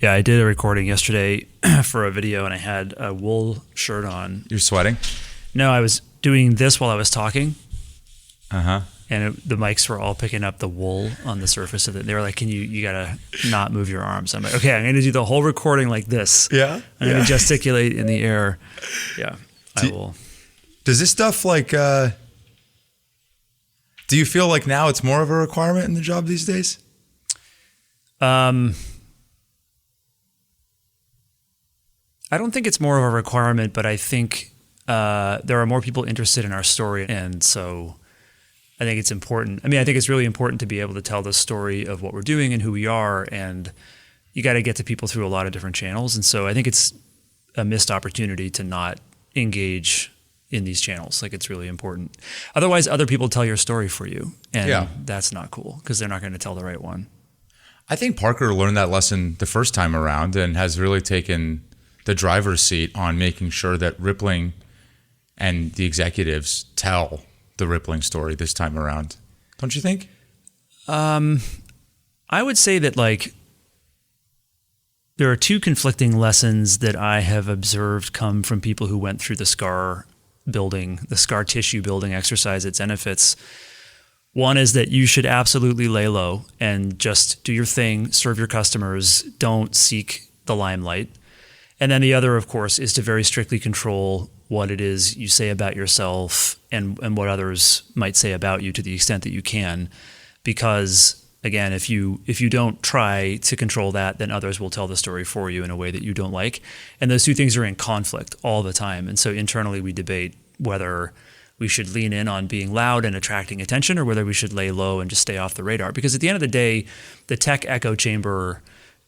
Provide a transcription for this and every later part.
Yeah, I did a recording yesterday for a video, and I had a wool shirt on. You're sweating? No, I was doing this while I was talking. Uh-huh. And the mics were all picking up the wool on the surface of it. They were like, you got to not move your arms. I'm like, okay, I'm going to do the whole recording like this. Yeah. I'm going to gesticulate in the air. Yeah, I will. Does this stuff like, do you feel like now it's more of a requirement in the job these days? I don't think it's more of a requirement, but I think there are more people interested in our story. And so I think it's important. I mean, I think it's really important to be able to tell the story of what we're doing and who we are. And you got to get to people through a lot of different channels. And so I think it's a missed opportunity to not engage in these channels. Like, it's really important. Otherwise, other people tell your story for you. And that's not cool because they're not going to tell the right one. I think Parker learned that lesson the first time around and has really taken the driver's seat on making sure that Rippling and the executives tell the Rippling story this time around. Don't you think? I would say that, like, there are two conflicting lessons that I have observed come from people who went through the scar tissue building exercise at Zenefits. One is that you should absolutely lay low and just do your thing, serve your customers, don't seek the limelight. And then the other, of course, is to very strictly control what it is you say about yourself and what others might say about you to the extent that you can. Because, again, if you don't try to control that, then others will tell the story for you in a way that you don't like. And those two things are in conflict all the time. And so internally we debate whether we should lean in on being loud and attracting attention or whether we should lay low and just stay off the radar. Because at the end of the day, the tech echo chamber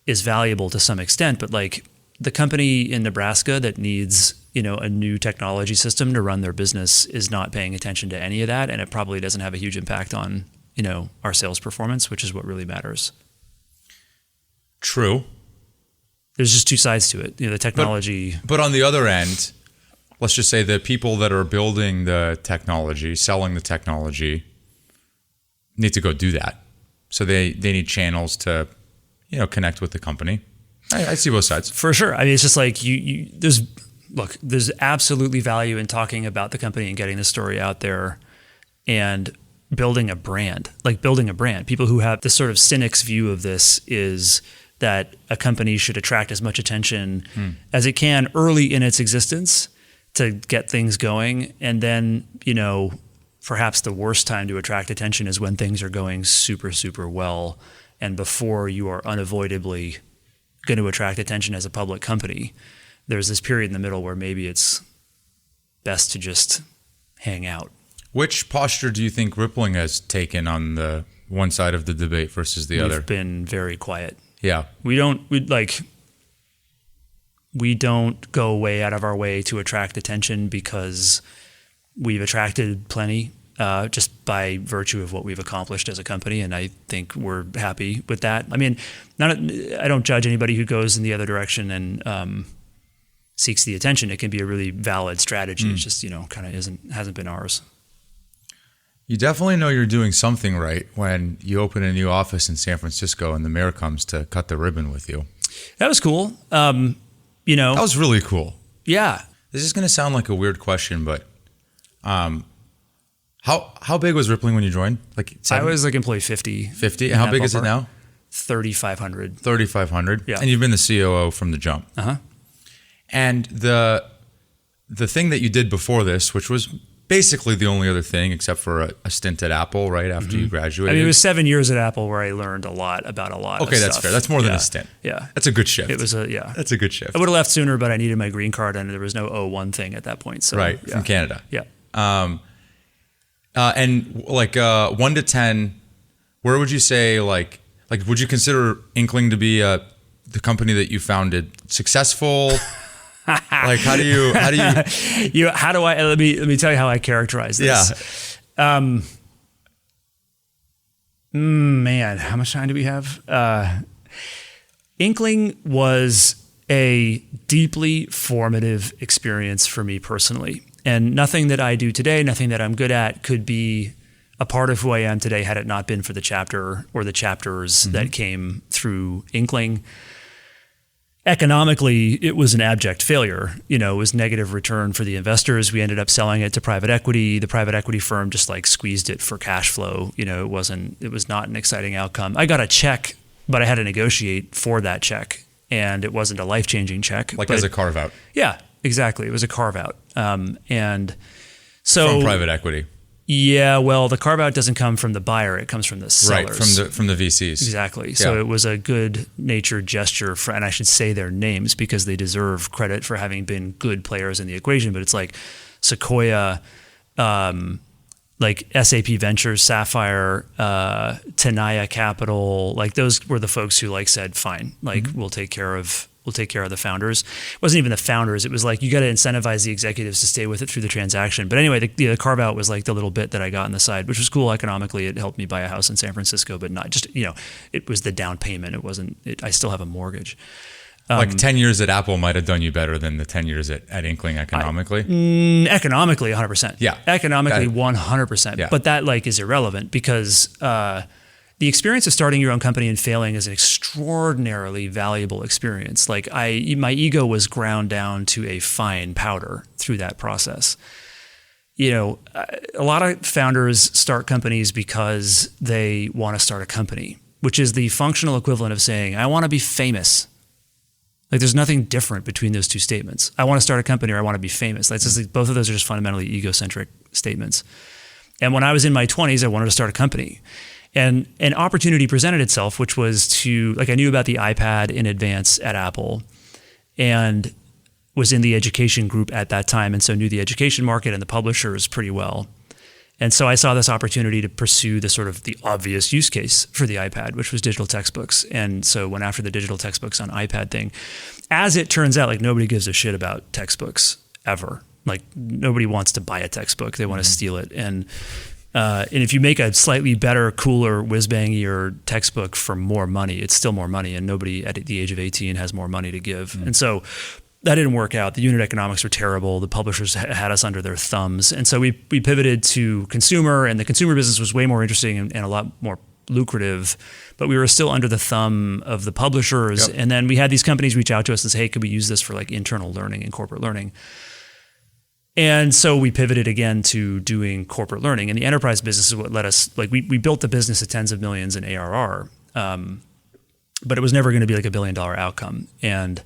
is valuable to some extent, but like, the company in Nebraska that needs, a new technology system to run their business is not paying attention to any of that, and it probably doesn't have a huge impact on, our sales performance, which is what really matters. True. There's just two sides to it. The technology. But on the other end, let's just say the people that are building the technology, selling the technology, need to go do that. So they need channels to, connect with the company. I see both sides. For sure. I mean, it's just like there's absolutely value in talking about the company and getting the story out there and building a brand. People who have this sort of cynic's view of this is that a company should attract as much attention as it can early in its existence to get things going. And then, perhaps the worst time to attract attention is when things are going super, super well and before you are unavoidably going to attract attention as a public company. There's this period in the middle where maybe it's best to just hang out. Which posture do you think Rippling has taken on the one side of the debate versus the other? We've been very quiet. Yeah. We don't go way out of our way to attract attention because we've attracted plenty just by virtue of what we've accomplished as a company, and I think we're happy with that. I mean, I don't judge anybody who goes in the other direction and seeks the attention. It can be a really valid strategy. It's just kind of hasn't been ours. You definitely know you're doing something right when you open a new office in San Francisco and the mayor comes to cut the ribbon with you. That was cool. That was really cool. Yeah. This is going to sound like a weird question, but how big was Rippling when you joined? Like 7? I was like employee 50. 50? And how big is it now? 3,500. 3,500? Yeah. And you've been the COO from the jump. Uh-huh. And the thing that you did before this, which was basically the only other thing except for a stint at Apple right after you graduated. I mean, it was 7 years at Apple where I learned a lot about a lot of stuff. Okay, that's fair. That's more than a stint. Yeah. That's a good shift. It was That's a good shift. I would have left sooner, but I needed my green card and there was no O1 thing at that point. So, right, from Canada. Yeah. And like 1 to 10, where would you say like would you consider Inkling to be the company that you founded successful? Like how do you let me tell you how I characterize this. Yeah. Man, how much time do we have? Inkling was a deeply formative experience for me personally. And nothing that I do today, nothing that I'm good at could be a part of who I am today had it not been for the chapter or the chapters that came through Inkling. economically, it was an abject failure. It was negative return for the investors. We ended up selling it to private equity. The private equity firm just like squeezed it for cash flow. It was not an exciting outcome. I got a check, but I had to negotiate for that check, and it wasn't a life-changing check. Like as a carve out. Yeah, exactly. It was a carve out. And so from private equity. Yeah, well, the carve out doesn't come from the buyer; it comes from the sellers. Right, from the VCs. Exactly. So it was a good-natured gesture and I should say their names because they deserve credit for having been good players in the equation. But it's like Sequoia, like SAP Ventures, Sapphire, Tenaya Capital. Like those were the folks who like said, "Fine, like we'll take care of the founders." It wasn't even the founders. It was like, you got to incentivize the executives to stay with it through the transaction. But anyway, the carve out was like the little bit that I got on the side, which was cool economically. It helped me buy a house in San Francisco, but not just, it was the down payment. It wasn't, I still have a mortgage. Like 10 years at Apple might have done you better than the 10 years at Inkling economically. Economically, 100%. Yeah. Economically, 100%. Yeah. But that like is irrelevant because, the experience of starting your own company and failing is an extraordinarily valuable experience. Like my ego was ground down to a fine powder through that process. A lot of founders start companies because they want to start a company, which is the functional equivalent of saying, I want to be famous. Like there's nothing different between those two statements. I want to start a company or I want to be famous. That's just like, both of those are just fundamentally egocentric statements. And when I was in my 20s, I wanted to start a company. And an opportunity presented itself, which was I knew about the iPad in advance at Apple and was in the education group at that time. And so knew the education market and the publishers pretty well. And so I saw this opportunity to pursue the sort of the obvious use case for the iPad, which was digital textbooks. And so went after the digital textbooks on iPad thing. As it turns out, like nobody gives a shit about textbooks ever. Like nobody wants to buy a textbook. They want to steal it. And if you make a slightly better, cooler, whiz-bangier textbook for more money, it's still more money, and nobody at the age of 18 has more money to give. And so that didn't work out. The unit economics were terrible. The publishers had us under their thumbs. And so we pivoted to consumer, and the consumer business was way more interesting and a lot more lucrative, but we were still under the thumb of the publishers. Yep. And then we had these companies reach out to us and say, hey, could we use this for like internal learning and corporate learning? And so we pivoted again to doing corporate learning, and the enterprise business is what let us, like we built the business at tens of millions in ARR, but it was never going to be like $1 billion outcome. And,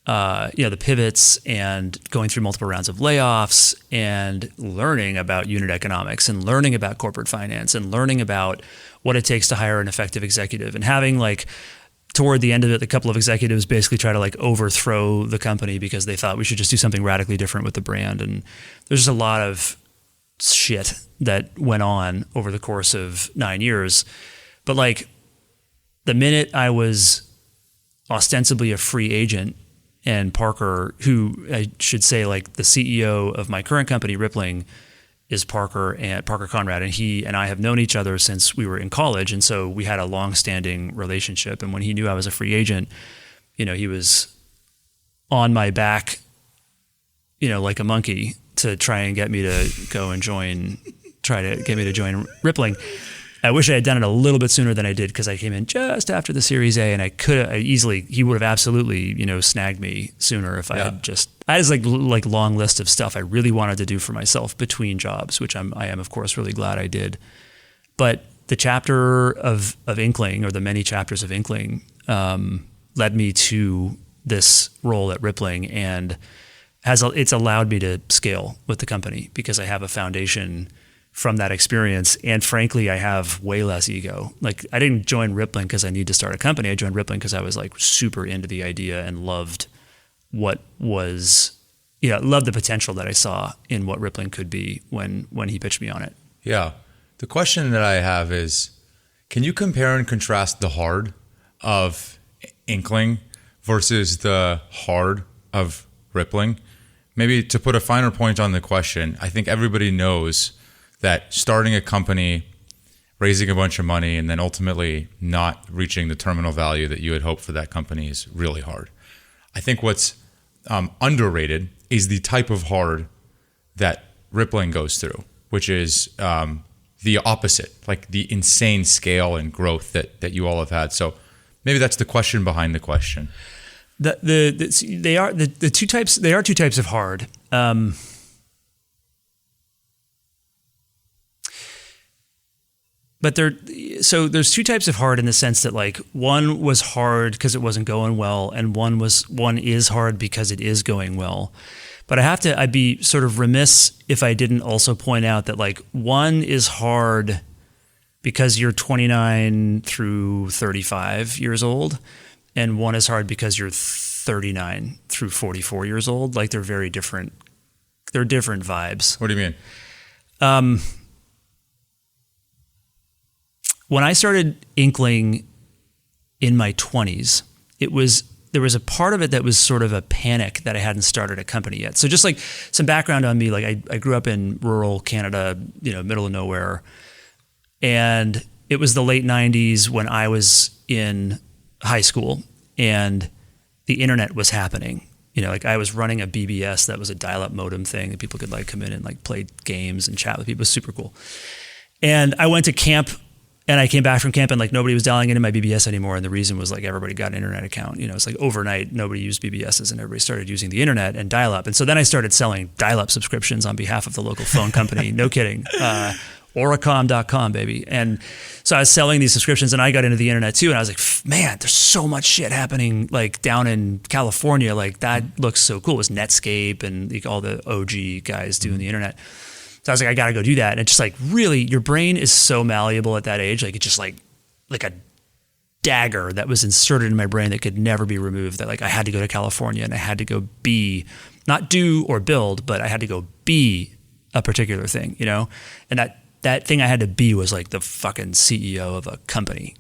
the pivots and going through multiple rounds of layoffs and learning about unit economics and learning about corporate finance and learning about what it takes to hire an effective executive, and having like, toward the end of it, a couple of executives basically try to like overthrow the company because they thought we should just do something radically different with the brand. And there's just a lot of shit that went on over the course of 9 years. But like the minute I was ostensibly a free agent, and Parker, who I should say like the CEO of my current company, Rippling, is Parker Conrad, and he and I have known each other since we were in college, and so we had a long-standing relationship. And when he knew I was a free agent, he was on my back, like a monkey to try and get me to go and join Rippling. I wish I had done it a little bit sooner than I did because I came in just after the Series A, and he would have absolutely, snagged me sooner if I had just. I had this like long list of stuff I really wanted to do for myself between jobs, which I am of course really glad I did. But the chapter of Inkling, or the many chapters of Inkling, led me to this role at Rippling, and it's allowed me to scale with the company because I have a foundation from that experience. And frankly, I have way less ego. Like I didn't join Rippling because I need to start a company. I joined Rippling because I was like super into the idea and loved loved the potential that I saw in what Rippling could be when he pitched me on it. Yeah. The question that I have is, can you compare and contrast the hard of Inkling versus the hard of Rippling? Maybe to put a finer point on the question, I think everybody knows that starting a company, raising a bunch of money, and then ultimately not reaching the terminal value that you had hoped for that company is really hard. I think what's underrated is the type of hard that Rippling goes through, which is the opposite, like the insane scale and growth that you all have had. So maybe that's the question behind the question. The two types. They are two types of hard. But there's two types of hard in the sense that like one was hard because it wasn't going well, and one is hard because it is going well. But I'd be sort of remiss if I didn't also point out that like one is hard because you're 29 through 35 years old, and one is hard because you're 39 through 44 years old. Like they're very different. They're different vibes. What do you mean? When I started Inkling in my 20s, there was a part of it that was sort of a panic that I hadn't started a company yet. So just like some background on me, like I grew up in rural Canada, middle of nowhere. And it was the late 90s when I was in high school and the internet was happening. Like I was running a BBS that was a dial-up modem thing that people could like come in and like play games and chat with people. It was super cool. And I went to camp. And I came back from camp and like nobody was dialing into my BBS anymore. And the reason was like everybody got an internet account. It's like overnight, nobody used BBSs and everybody started using the internet and dial-up. And so then I started selling dial-up subscriptions on behalf of the local phone company. No kidding. Oracom.com, baby. And so I was selling these subscriptions and I got into the internet too. And I was like, man, there's so much shit happening like down in California. Like that looks so cool. It was Netscape and like, all the OG guys doing the internet. So I was like, I got to go do that. And it's just like, really, your brain is so malleable at that age. Like it's just like a dagger that was inserted in my brain that could never be removed. That like I had to go to California and I had to go be, not do or build, but I had to go be a particular thing, And that thing I had to be was like the fucking CEO of a company,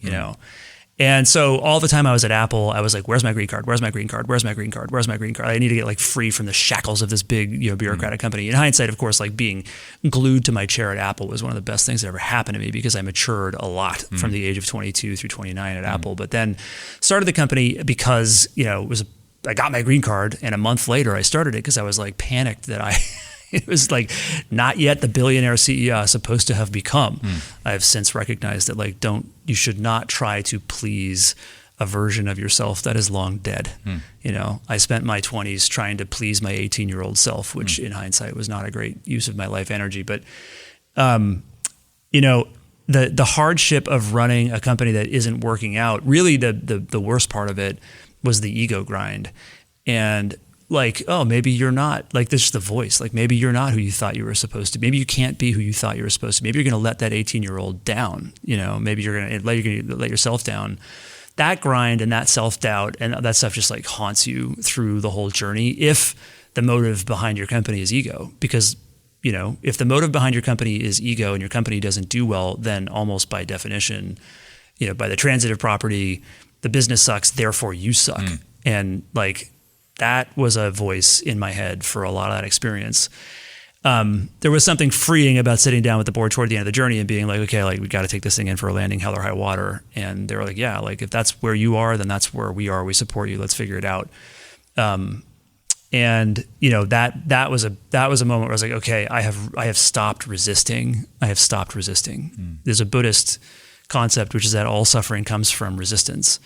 And so all the time I was at Apple, I was like, where's my green card? Where's my green card? Where's my green card? Where's my green card? I need to get like free from the shackles of this big, bureaucratic company. In hindsight, of course, like being glued to my chair at Apple was one of the best things that ever happened to me because I matured a lot from the age of 22 through 29 at Apple. But then started the company because, I got my green card and a month later I started it because I was like panicked that it was like not yet the billionaire CEO I was supposed to have become. I have since recognized that like you should not try to please a version of yourself that is long dead. I spent my 20s trying to please my 18-year-old self, which in hindsight was not a great use of my life energy. But the hardship of running a company that isn't working out, really the worst part of it was the ego grind. And like, oh, maybe you're not, like this is the voice, like maybe you're not who you thought you were supposed to. Maybe you can't be who you thought you were supposed to. Maybe you're going to let that 18-year-old down, maybe you're going to let yourself down. That grind and that self-doubt and that stuff just like haunts you through the whole journey if the motive behind your company is ego. Because, if the motive behind your company is ego and your company doesn't do well, then almost by definition, by the transitive property, the business sucks, therefore you suck. And like, that was a voice in my head for a lot of that experience. There was something freeing about sitting down with the board toward the end of the journey and being like, okay, like we got to take this thing in for a landing, hell or high water. And they were like, yeah, like if that's where you are, then that's where we are. We support you. Let's figure it out. And that was a moment where I was like, okay, I have stopped resisting. There's a Buddhist concept, which is that all suffering comes from resistance.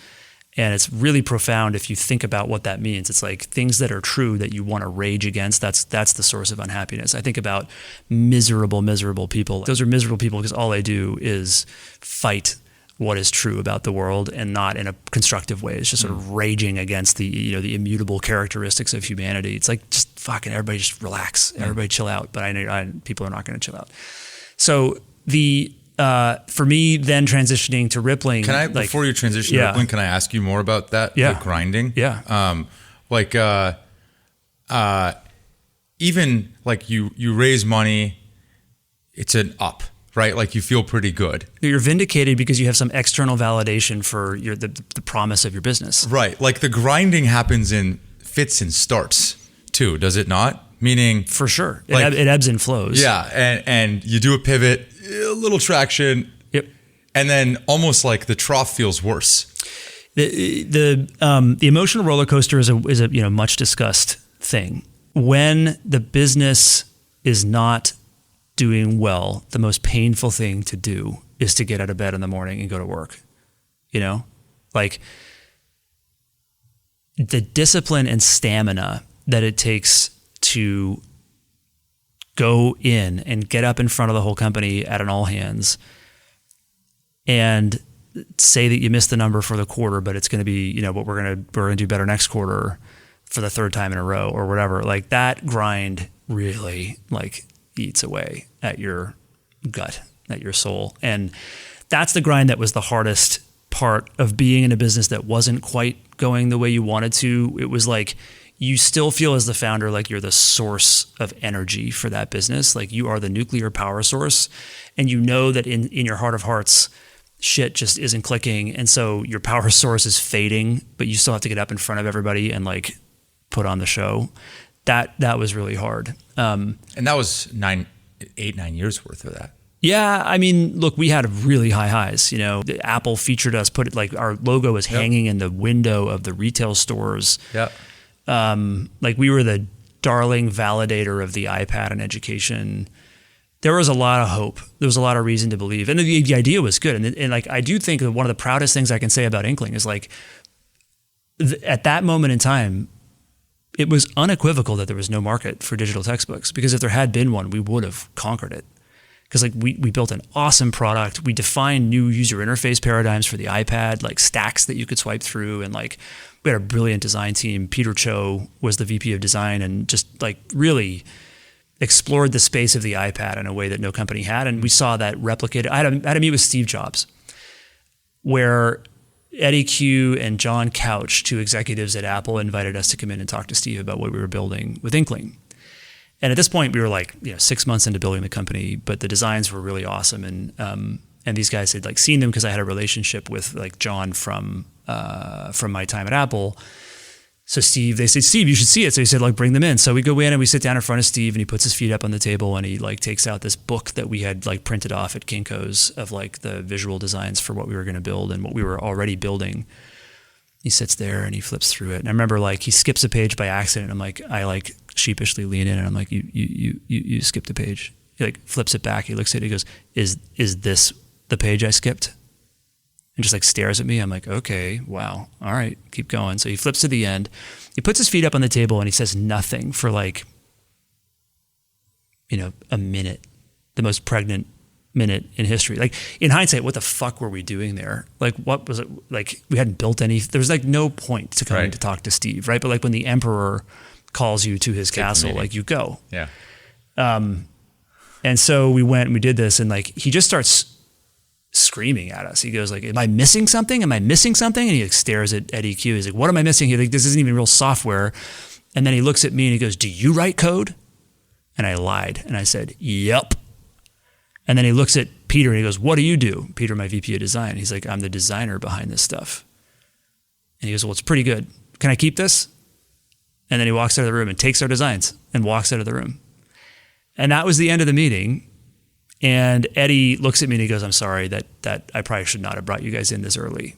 And it's really profound if you think about what that means. It's like things that are true that you want to rage against, that's the source of unhappiness. I think about miserable people. Those are miserable people because all they do is fight what is true about the world and not in a constructive way. It's just sort of raging against the immutable characteristics of humanity. It's like just fucking everybody just relax, everybody chill out. But I know people are not going to chill out. So for me, then transitioning to Rippling. Can I, before you transition to Rippling, can I ask you more about that? Yeah. The grinding? Yeah. Even like you raise money, it's an up, right? Like you feel pretty good. You're vindicated because you have some external validation for the promise of your business. Right. Like the grinding happens in fits and starts too, does it not? Meaning, for sure, it ebbs and flows. Yeah, and you do a pivot, a little traction, yep, and then almost like the trough feels worse. The emotional roller coaster is a much discussed thing. When the business is not doing well, the most painful thing to do is to get out of bed in the morning and go to work. Like the discipline and stamina that it takes to go in and get up in front of the whole company at an all hands and say that you missed the number for the quarter, but it's going to be, you know, what we're going to do better next quarter for the third time in a row or whatever. Like that grind really like eats away at your gut, at your soul. And that's the grind that was the hardest part of being in a business that wasn't quite going the way you wanted to. It was like, you still feel as the founder like you're the source of energy for that business. Like you are the nuclear power source, and you know that in your heart of hearts, shit just isn't clicking. And so your power source is fading, but you still have to get up in front of everybody and like put on the show. That was really hard. And that was 9 years worth of that. Yeah, I mean, look, we had really high highs. You know, Apple featured us, put it like our logo was hanging in the window of the retail stores. Yeah. Like we were the darling validator of the iPad in education. There was a lot of hope. There was a lot of reason to believe. And the idea was good. And like, I do think that one of the proudest things I can say about Inkling is like, at that moment in time, it was unequivocal that there was no market for digital textbooks, because if there had been one, we would have conquered it. Because like we built an awesome product. We defined new user interface paradigms for the iPad, like stacks that you could swipe through. And like we had a brilliant design team. Peter Cho was the VP of design and just like really explored the space of the iPad in a way that no company had. And we saw that replicated. I had a meet with Steve Jobs, where Eddie Q and John Couch, two executives at Apple, invited us to come in and talk to Steve about what we were building with Inkling. And at this point, we were like, 6 months into building the company, but the designs were really awesome. And these guys had like seen them because I had a relationship with like John from my time at Apple. So they said, Steve, you should see it. So he said, like, bring them in. So we go in and we sit down in front of Steve, and he puts his feet up on the table, and he like takes out this book that we had like printed off at Kinko's of like the visual designs for what we were going to build and what we were already building. He sits there and he flips through it. And I remember like he skips a page by accident. I like sheepishly lean in and I'm like, you skipped a page. He like flips it back. He looks at it. He goes, is this the page I skipped? And just like stares at me. I'm like, okay, wow. All right, keep going. So he flips to the end. He puts his feet up on the table and he says nothing for like, a minute, the most pregnant minute in history. Like in hindsight, what the fuck were we doing there? Like, what was it? Like we hadn't built any, there was like no point to coming to talk to Steve, right? But like when the emperor calls you to his castle, like you go. Yeah. And so we went and we did this, and like he just starts screaming at us. He goes like, am I missing something? Am I missing something? And he like stares at Eddie Q. He's like, what am I missing here? Like, this isn't even real software. And then he looks at me and he goes, do you write code? And I lied. And I said, yep. And then he looks at Peter and he goes, what do you do? Peter, my VP of design. He's like, I'm the designer behind this stuff. And he goes, well, it's pretty good. Can I keep this? And then he walks out of the room and takes our designs and walks out of the room. And that was the end of the meeting. And Eddie looks at me and he goes, I'm sorry that I probably should not have brought you guys in this early.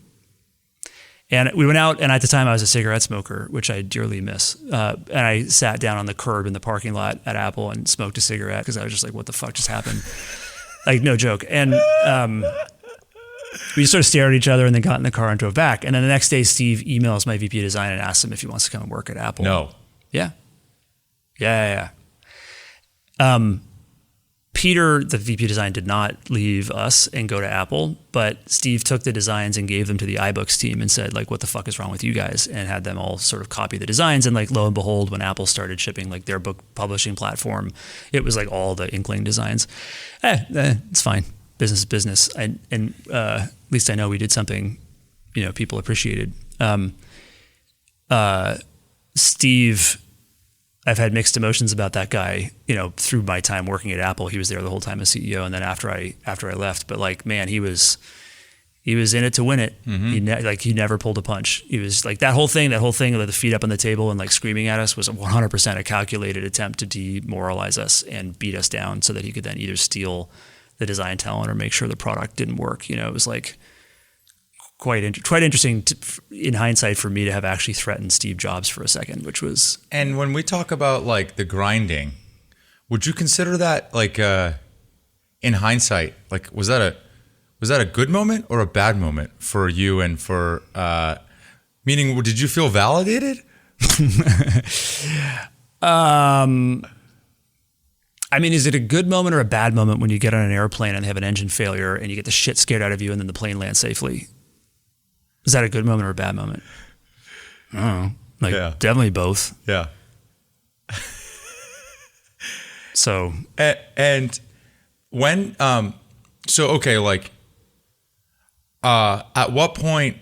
And we went out, and at the time I was a cigarette smoker, which I dearly miss. And I sat down on the curb in the parking lot at Apple and smoked a cigarette because I was just like, what the fuck just happened? Like, no joke. And we sort of stared at each other and then got in the car and drove back. And then the next day, Steve emails my VP of design and asks him if he wants to come and work at Apple. No. Yeah. Peter, the VP of design, did not leave us and go to Apple, but Steve took the designs and gave them to the iBooks team and said, like, what the fuck is wrong with you guys? And had them all sort of copy the designs. And like, lo and behold, when Apple started shipping like their book publishing platform, it was like all the Inkling designs. It's fine. Business is business. And at least I know we did something, people appreciated. Steve, I've had mixed emotions about that guy, through my time working at Apple. He was there the whole time as CEO, and then after I left. But like, man, he was in it to win it. Mm-hmm. He never pulled a punch. He was like that whole thing with the feet up on the table and like screaming at us was 100% a calculated attempt to demoralize us and beat us down so that he could then either steal the design talent or make sure the product didn't work. It was like quite interesting in hindsight for me to have actually threatened Steve Jobs for a second, which was. And when we talk about like the grinding, would you consider that like in hindsight, like was that a good moment or a bad moment for you and for Meaning, did you feel validated? I mean, is it a good moment or a bad moment when you get on an airplane and they have an engine failure and you get the shit scared out of you and then the plane lands safely? Is that a good moment or a bad moment? I don't know. Like, definitely both. Yeah. So. And when, okay, like, at what point,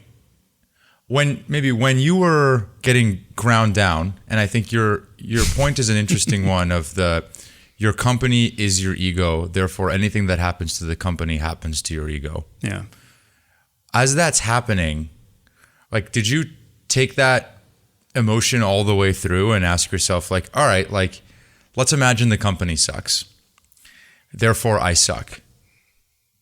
when you were getting ground down, and I think your point is an interesting one of your company is your ego, therefore anything that happens to the company happens to your ego. Yeah. As that's happening, like, did you take that emotion all the way through and ask yourself, like, all right, like, let's imagine the company sucks. Therefore, I suck.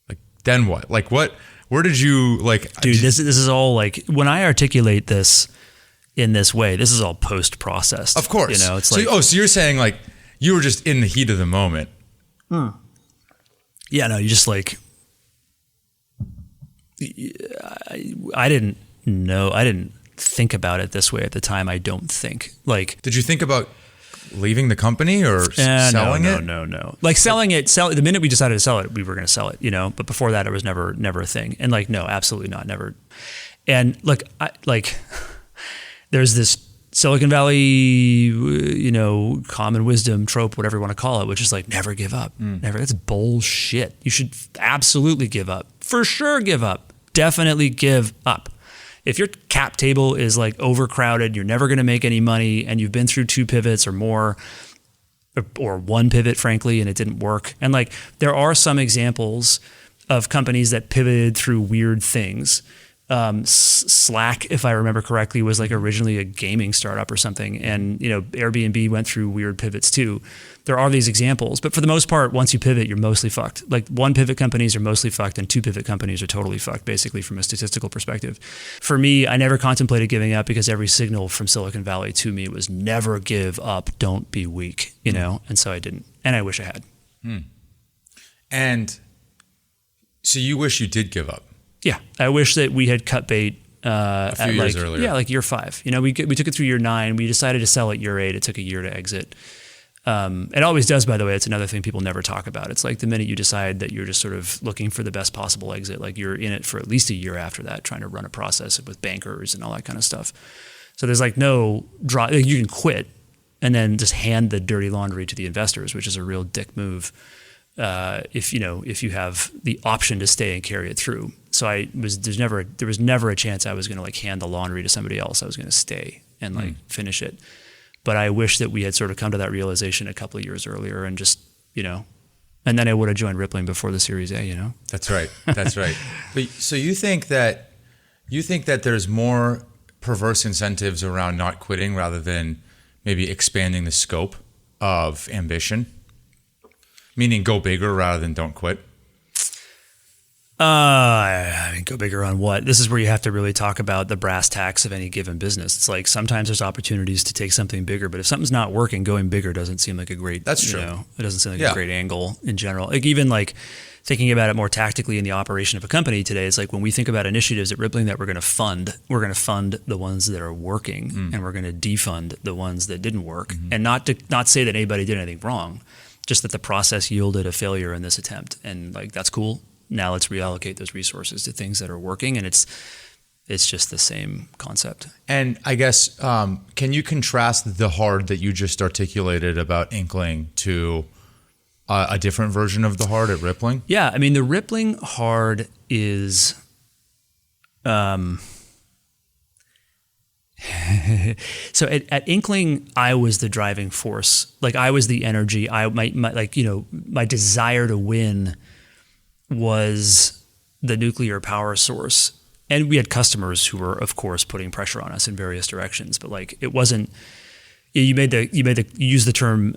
Like, then what? Like, where did you, like... Dude, this is all, like, when I articulate this in this way, this is all post-processed. Of course. You know, it's so, like... so you're saying, like, you were just in the heat of the moment. Yeah, no, you just, like... I didn't know. I didn't think about it this way at the time. I don't think. Like... Did you think about leaving the company or selling it? No. Like selling it, the minute we decided to sell it, we were going to sell it, you know, but before that it was never a thing. And like, no, absolutely not. Never. And look, there's this Silicon Valley, you know, common wisdom trope, whatever you want to call it, which is like, never give up. Never. That's bullshit. You should absolutely give up. For sure. Give up. Definitely give up. If your cap table is like overcrowded, you're never going to make any money, and you've been through 2 pivots or more, or 1 pivot, frankly, and it didn't work. And like, there are some examples of companies that pivoted through weird things. Slack, if I remember correctly, was like originally a gaming startup or something. And, you know, Airbnb went through weird pivots too. There are these examples, but for the most part, once you pivot, you're mostly fucked. Like 1 pivot companies are mostly fucked and 2 pivot companies are totally fucked, basically from a statistical perspective. For me, I never contemplated giving up because every signal from Silicon Valley to me was never give up, don't be weak, you know? And so I didn't, and I wish I had. And so you wish you did give up? Yeah, I wish that we had cut bait a few years earlier. Yeah, like year 5. You know, we took it through year 9. We decided to sell at year 8. It took a year to exit. It always does, by the way. It's another thing people never talk about. It's like the minute you decide that you're just sort of looking for the best possible exit, like you're in it for at least a year after that, trying to run a process with bankers and all that kind of stuff. So there's like no draw. Like you can quit and then just hand the dirty laundry to the investors, which is a real dick move. If you have the option to stay and carry it through. So there was never a chance I was going to like hand the laundry to somebody else. I was going to stay and like finish it. But I wish that we had sort of come to that realization a couple of years earlier and just, you know, and then I would have joined Rippling before the Series A, you know? That's right. That's right. But so you think that there's more perverse incentives around not quitting rather than maybe expanding the scope of ambition? Meaning go bigger rather than don't quit? I mean, go bigger on what? This is where you have to really talk about the brass tacks of any given business. It's like sometimes there's opportunities to take something bigger, but if something's not working, going bigger doesn't seem like a great. That's true. It doesn't seem like a great angle in general. Like even like thinking about it more tactically in the operation of a company today, it's like when we think about initiatives at Rippling that we're going to fund the ones that are working, and we're going to defund the ones that didn't work, and not say that anybody did anything wrong, just that the process yielded a failure in this attempt, and like that's cool. Now let's reallocate those resources to things that are working, and it's just the same concept. And I guess, can you contrast the hard that you just articulated about Inkling to a different version of the hard at Rippling? Yeah, I mean, the Rippling hard is... So at Inkling, I was the driving force. Like I was the energy. My desire to win was the nuclear power source. And we had customers who were, of course, putting pressure on us in various directions. But like it wasn't. You used the term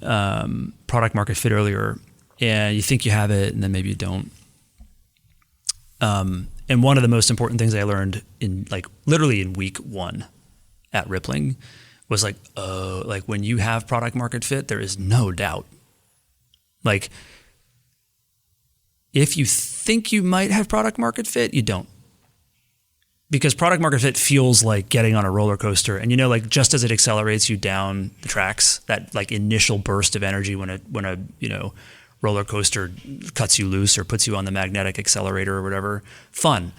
product market fit earlier, and you think you have it, and then maybe you don't. And one of the most important things I learned literally in week 1 at Rippling was like when you have product market fit, there is no doubt. Like if you think you might have product market fit, you don't. because product market fit feels like getting on a roller coaster. And, like just as it accelerates you down the tracks, that like initial burst of energy when a roller coaster cuts you loose or puts you on the magnetic accelerator or whatever, fun.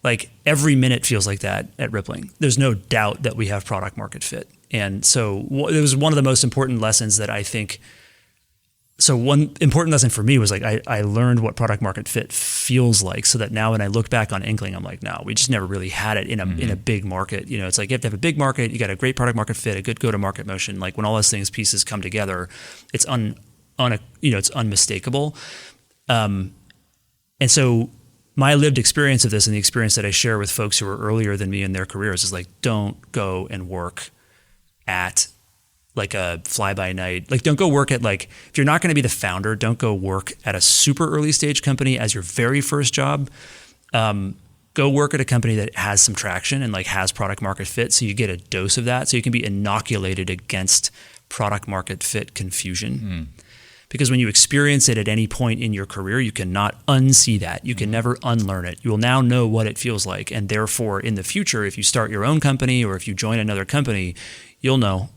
Like every minute feels like that at Rippling. There's no doubt that we have product market fit. And so it was one of the most important lessons that I think. So one important lesson for me was like I learned what product market fit feels like, so that now when I look back on Inkling, I'm like, no, we just never really had it in a big market. It's like you have to have a big market, you got a great product market fit, a good go-to-market motion. Like when all those pieces come together, it's it's unmistakable. And so my lived experience of this, and the experience that I share with folks who are earlier than me in their careers, is like, don't go and work at like a fly-by-night, like don't go work at like, if you're not going to be the founder, don't go work at a super early stage company as your very first job. Go work at a company that has some traction and like has product market fit, so you get a dose of that, so you can be inoculated against product market fit confusion. Because when you experience it at any point in your career, you cannot unsee that. You can never unlearn it. You will now know what it feels like. And therefore, in the future, if you start your own company or if you join another company, you'll know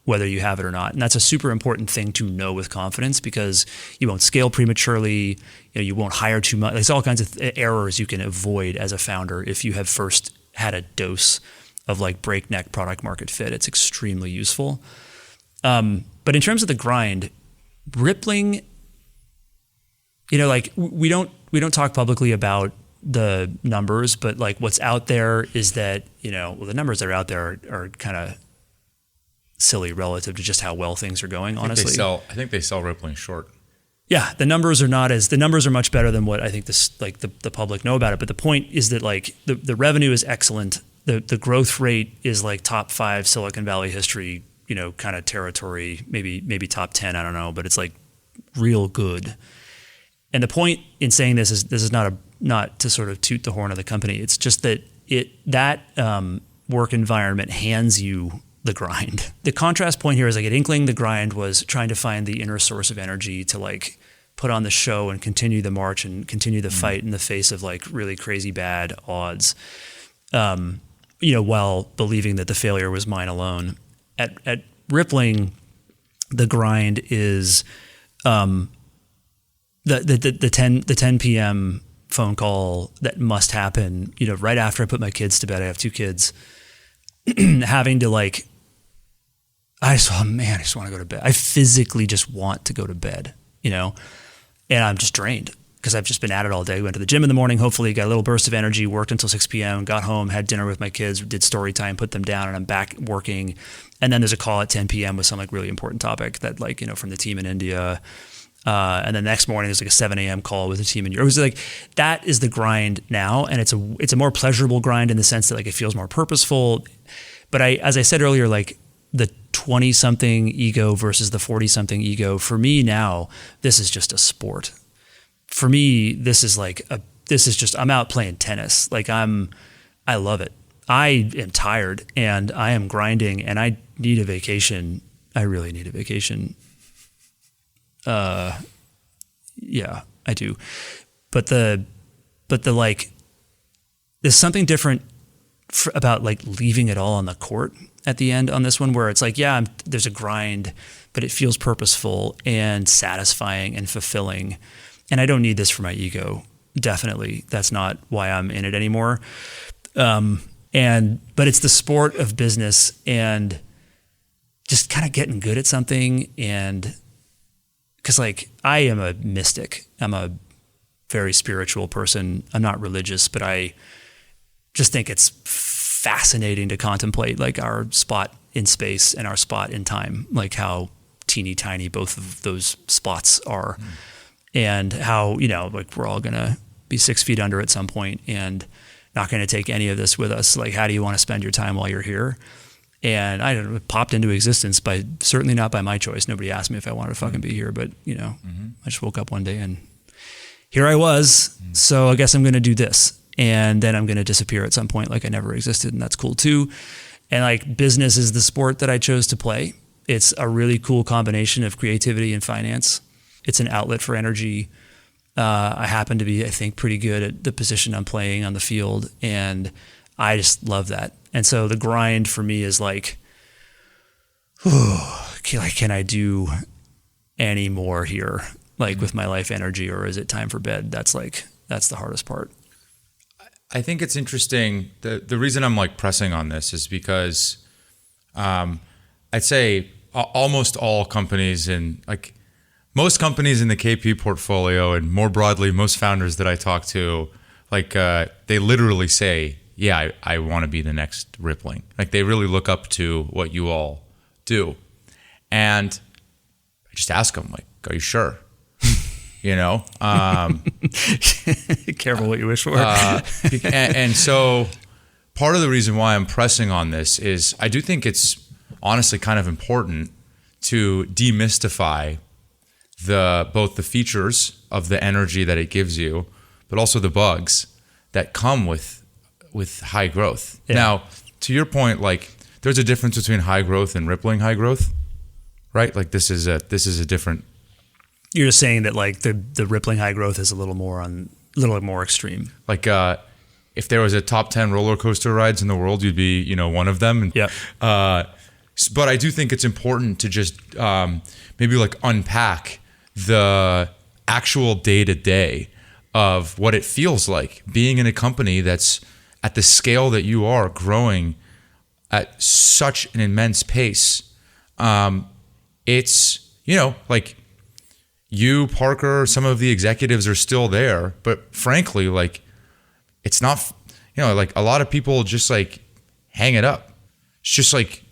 whether you have it or not. And that's a super important thing to know with confidence, because you won't scale prematurely. You won't hire too much. There's all kinds of errors you can avoid as a founder if you have first had a dose of like breakneck product market fit. It's extremely useful. But in terms of the grind, Rippling, like we don't talk publicly about the numbers, but like what's out there is that, the numbers that are out there are kind of silly relative to just how well things are going, honestly. I think they sell Rippling short. Yeah, the numbers are much better than what I think the public know about it. But the point is that like the revenue is excellent. The growth rate is like top 5 Silicon Valley history, kind of territory, maybe top 10, I don't know, but it's like real good. And the point in saying this is not to sort of toot the horn of the company. It's just that that work environment hands you the grind. The contrast point here is like at Inkling, the grind was trying to find the inner source of energy to like put on the show and continue the march and continue the fight in the face of like really crazy bad odds, while believing that the failure was mine alone. At Rippling, the grind is the 10 p.m. phone call that must happen, right after I put my kids to bed. I have 2 kids. Having to like, I just want to go to bed. I physically just want to go to bed, and I'm just drained because I've just been at it all day. Went to the gym in the morning, hopefully got a little burst of energy, worked until 6 p.m., got home, had dinner with my kids, did story time, put them down, and I'm back working. And then there's a call at 10 p.m. with some like really important topic that like, from the team in India. And then the next morning there's like a 7 a.m. call with the team in Europe. It was like, that is the grind now. And it's a more pleasurable grind in the sense that like it feels more purposeful. But as I said earlier, like the 20-something ego versus the 40-something ego, for me now, this is just a sport. For me, this is just, I'm out playing tennis. Like I love it. I am tired and I am grinding and I need a vacation. I really need a vacation. Yeah, I do. But the like, there's something different about like leaving it all on the court at the end on this one, where it's like, yeah, there's a grind, but it feels purposeful and satisfying and fulfilling. And I don't need this for my ego. Definitely. That's not why I'm in it anymore. But it's the sport of business and just kind of getting good at something. And because like I am a mystic, I'm a very spiritual person. I'm not religious, but I just think it's fascinating to contemplate like our spot in space and our spot in time, like how teeny tiny both of those spots are. And how, like we're all going to be 6 feet under at some point and not going to take any of this with us. Like, how do you want to spend your time while you're here? And I don't know, it popped into existence certainly not by my choice. Nobody asked me if I wanted to fucking be here, but I just woke up one day and here I was. So I guess I'm going to do this. And then I'm going to disappear at some point like I never existed. And that's cool too. And like business is the sport that I chose to play. It's a really cool combination of creativity and finance. It's an outlet for energy. I happen to be, I think, pretty good at the position I'm playing on the field, and I just love that. And so the grind for me is like, can I do any more here, like with my life energy, or is it time for bed? That's the hardest part. I think it's interesting. The reason I'm like pressing on this is because I'd say almost all companies and like most companies in the KP portfolio, and more broadly, most founders that I talk to, like they literally say, yeah, I want to be the next Rippling. Like they really look up to what you all do. And I just ask them, like, are you sure? You know? Careful what you wish for. And so part of the reason why I'm pressing on this is I do think it's honestly kind of important to demystify both the features of the energy that it gives you, but also the bugs that come with high growth. Yeah. Now, to your point, like there's a difference between high growth and rippling high growth, right? Like this is a different. You're just saying that like the rippling high growth is a little more extreme. Like if there was a top 10 roller coaster rides in the world, you'd be one of them. Yeah. But I do think it's important to just maybe like unpack the actual day-to-day of what it feels like being in a company that's at the scale that you are, growing at such an immense pace. It's, like you, Parker, some of the executives are still there, but frankly, like it's not, like a lot of people just like hang it up. It's just like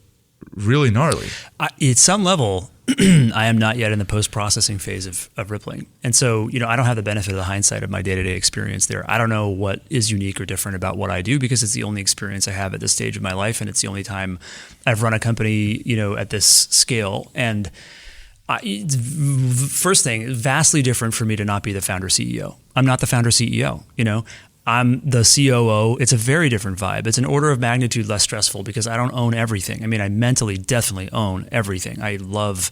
really gnarly. At some level, I am not yet in the post-processing phase of rippling. And so, I don't have the benefit of the hindsight of my day-to-day experience there. I don't know what is unique or different about what I do because it's the only experience I have at this stage of my life. And it's the only time I've run a company, at this scale. And first thing, vastly different for me to not be the founder CEO. I'm not the founder CEO, I'm the COO. It's a very different vibe. It's an order of magnitude less stressful because I don't own everything. I mean, I mentally definitely own everything. I love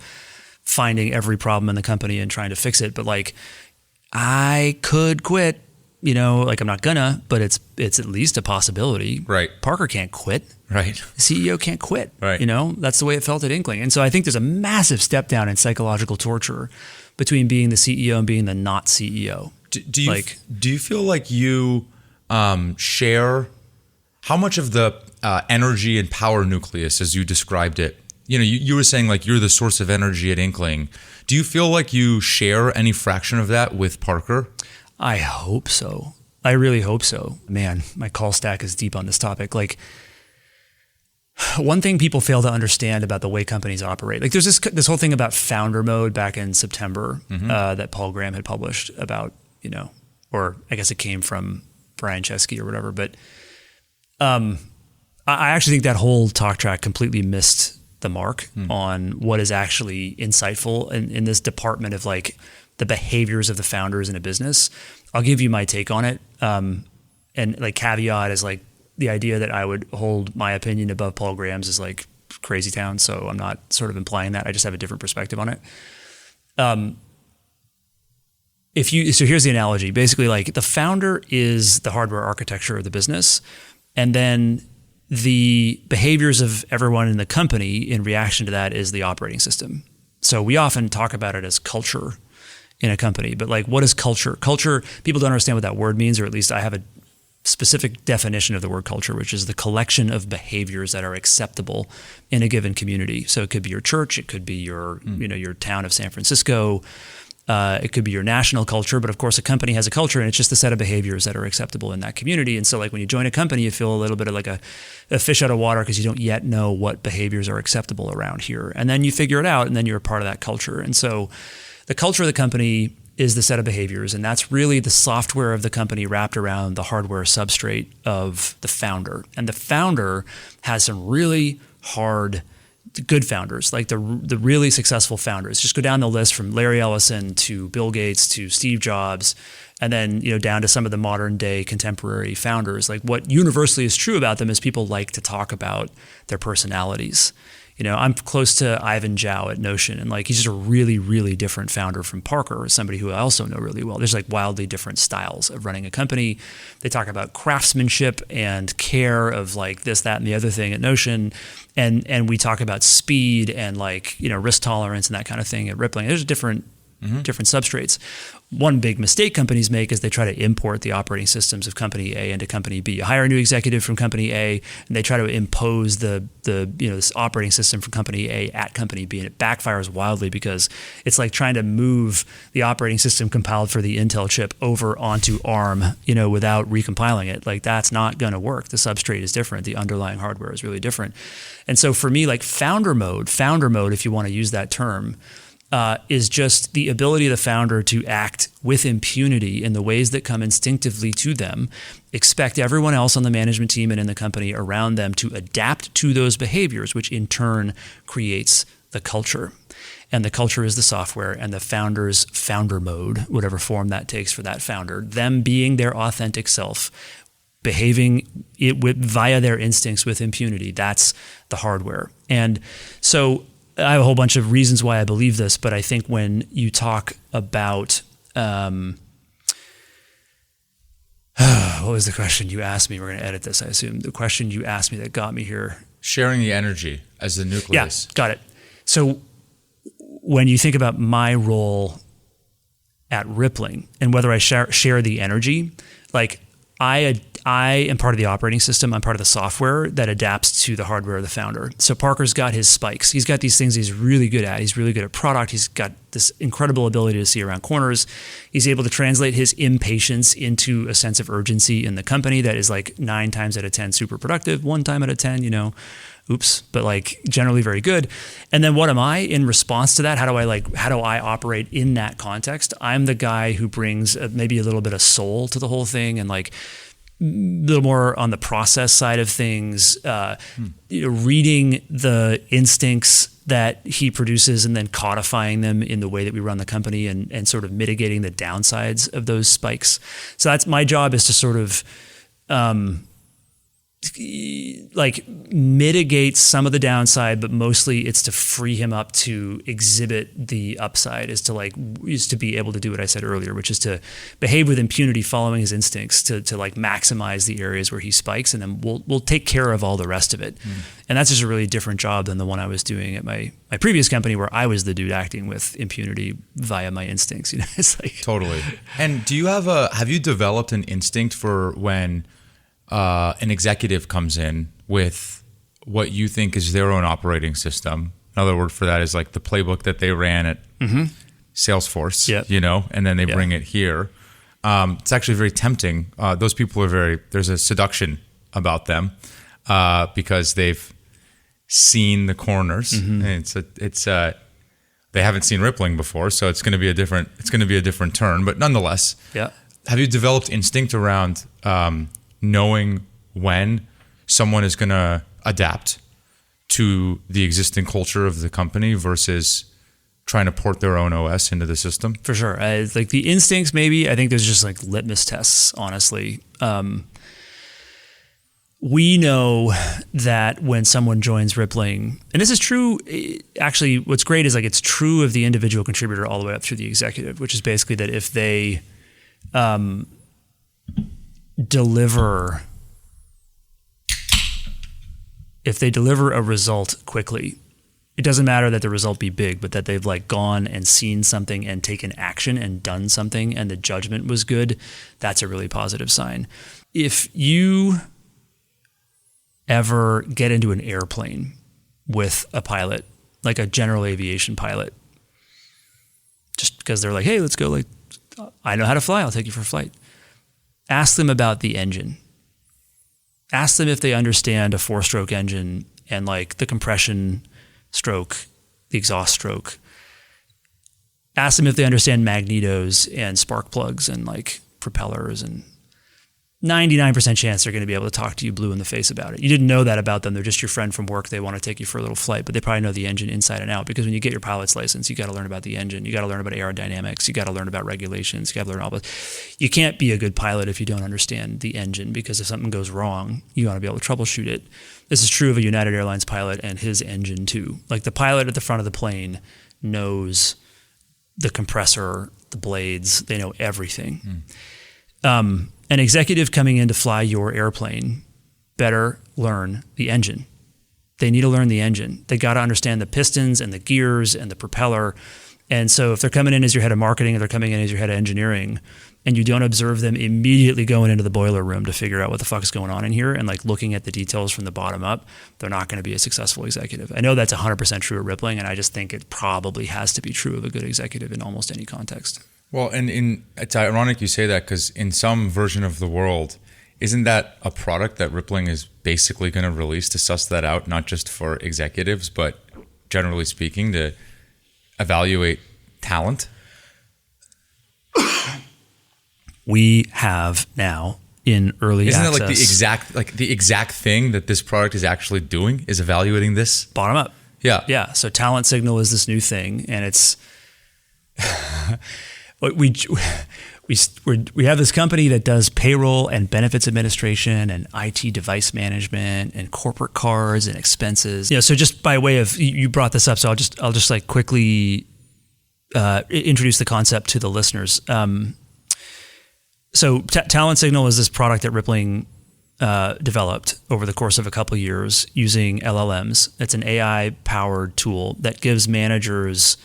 finding every problem in the company and trying to fix it. But like, I could quit, like I'm not gonna, but it's at least a possibility. Right. Parker can't quit. Right. The CEO can't quit. Right. That's the way it felt at Inkling. And so I think there's a massive step down in psychological torture between being the CEO and being the not CEO. Do you feel like you share how much of the energy and power nucleus, as you described it? You were saying like you're the source of energy at Inkling. Do you feel like you share any fraction of that with Parker? I hope so. I really hope so. Man, my call stack is deep on this topic. Like, one thing people fail to understand about the way companies operate, like there's this whole thing about founder mode back in September that Paul Graham had published about, or I guess it came from Brian Chesky or whatever. But I actually think that whole talk track completely missed the mark on what is actually insightful in this department of like the behaviors of the founders in a business. I'll give you my take on it. And like caveat is like the idea that I would hold my opinion above Paul Graham's is like crazy town. So I'm not sort of implying that. I just have a different perspective on it. So here's the analogy. Basically, like the founder is the hardware architecture of the business, and then the behaviors of everyone in the company in reaction to that is the operating system. So we often talk about it as culture in a company, but like what is culture? Culture, people don't understand what that word means, or at least I have a specific definition of the word culture, which is the collection of behaviors that are acceptable in a given community. So it could be your church, it could be your, your town of San Francisco, it could be your national culture, but of course a company has a culture and it's just the set of behaviors that are acceptable in that community. And so like when you join a company, you feel a little bit of like a fish out of water because you don't yet know what behaviors are acceptable around here. And then you figure it out and then you're a part of that culture. And so the culture of the company is the set of behaviors, and that's really the software of the company wrapped around the hardware substrate of the founder. And the founder has some really hard, good founders, like the really successful founders. Just go down the list from Larry Ellison to Bill Gates to Steve Jobs, and then down to some of the modern day contemporary founders. Like what universally is true about them is people like to talk about their personalities. I'm close to Ivan Zhao at Notion, and like he's just a really, really different founder from Parker, somebody who I also know really well. There's like wildly different styles of running a company. They talk about craftsmanship and care of like this, that, and the other thing at Notion, and we talk about speed and like risk tolerance and that kind of thing at Rippling. There's different substrates. One big mistake companies make is they try to import the operating systems of company A into company B. You hire a new executive from company A, and they try to impose this operating system from company A at company B, and it backfires wildly because it's like trying to move the operating system compiled for the Intel chip over onto ARM, without recompiling it. Like that's not going to work. The substrate is different. The underlying hardware is really different. And so for me, like founder mode, if you want to use that term, is just the ability of the founder to act with impunity in the ways that come instinctively to them, expect everyone else on the management team and in the company around them to adapt to those behaviors, which in turn creates the culture. And the culture is the software, and the founder's founder mode, whatever form that takes for that founder, them being their authentic self, behaving via their instincts with impunity. That's the hardware. And so I have a whole bunch of reasons why I believe this, but I think when you talk about what was the question you asked me? We're going to edit this, I assume. The question you asked me that got me here. Sharing the energy as the nucleus. Yeah, got it. So when you think about my role at Rippling and whether I share the energy, like I am part of the operating system. I'm part of the software that adapts to the hardware of the founder. So Parker's got his spikes. He's got these things he's really good at. He's really good at product. He's got this incredible ability to see around corners. He's able to translate his impatience into a sense of urgency in the company that is like 9 times out of 10 super productive, 1 time out of 10, oops, but like generally very good. And then what am I in response to that? How do I operate in that context? I'm the guy who brings maybe a little bit of soul to the whole thing, and like a little more on the process side of things, reading the instincts that he produces and then codifying them in the way that we run the company, and sort of mitigating the downsides of those spikes. So that's my job, is to sort of like mitigate some of the downside, but mostly it's to free him up to exhibit the upside, is to be able to do what I said earlier, which is to behave with impunity, following his instincts, to like maximize the areas where he spikes, and then we'll take care of all the rest of it. And that's just a really different job than the one I was doing at my previous company, where I was the dude acting with impunity via my instincts. It's like totally. And do you have you developed an instinct for when an executive comes in with what you think is their own operating system? Another word for that is like the playbook that they ran at Salesforce, and then they bring it here. It's actually very tempting. Those people are there's a seduction about them because they've seen the corners. And they haven't seen Rippling before, so it's going to be a different turn. But nonetheless, have you developed instinct around knowing when someone is going to adapt to the existing culture of the company versus trying to port their own OS into the system? For sure. Like the instincts, maybe. I think there's just like litmus tests, honestly. We know that when someone joins Rippling, and this is true, actually, what's great is like it's true of the individual contributor all the way up through the executive, which is basically that if they deliver a result quickly, it doesn't matter that the result be big, but that they've like gone and seen something and taken action and done something, and the judgment was good, that's a really positive sign. If you ever get into an airplane with a pilot, like a general aviation pilot, just because they're like, hey, let's go, like, I know how to fly, I'll take you for a flight. Ask them about the engine. Ask them if they understand a 4-stroke engine and like the compression stroke, the exhaust stroke. Ask them if they understand magnetos and spark plugs and like propellers, and 99% chance they're going to be able to talk to you blue in the face about it. You didn't know that about them. They're just your friend from work. They want to take you for a little flight, but they probably know the engine inside and out, because when you get your pilot's license, you got to learn about the engine. You got to learn about aerodynamics. You got to learn about regulations. You got to learn all this. You can't be a good pilot if you don't understand the engine, because if something goes wrong, you want to be able to troubleshoot it. This is true of a United Airlines pilot and his engine too. Like, the pilot at the front of the plane knows the compressor, the blades, they know everything. An executive coming in to fly your airplane better learn the engine. They need to learn the engine. They got to understand the pistons and the gears and the propeller. And so if they're coming in as your head of marketing, or they're coming in as your head of engineering, and you don't observe them immediately going into the boiler room to figure out what the fuck is going on in here and like looking at the details from the bottom up, they're not going to be a successful executive. I know that's 100% true at Rippling, and I just think it probably has to be true of a good executive in almost any context. Well, and it's ironic you say that, because in some version of the world, isn't that a product that Rippling is basically going to release to suss that out, not just for executives, but generally speaking, to evaluate talent? We have now in early access. Isn't it like the exact thing that this product is actually doing, is evaluating this? Bottom up. Yeah. Yeah. So Talent Signal is this new thing, and it's we have this company that does payroll and benefits administration and IT device management and corporate cards and expenses. So just by way of, you brought this up, so I'll just like quickly introduce the concept to the listeners. So Talent Signal is this product that Rippling developed over the course of a couple of years using LLMs. It's an AI-powered tool that gives managers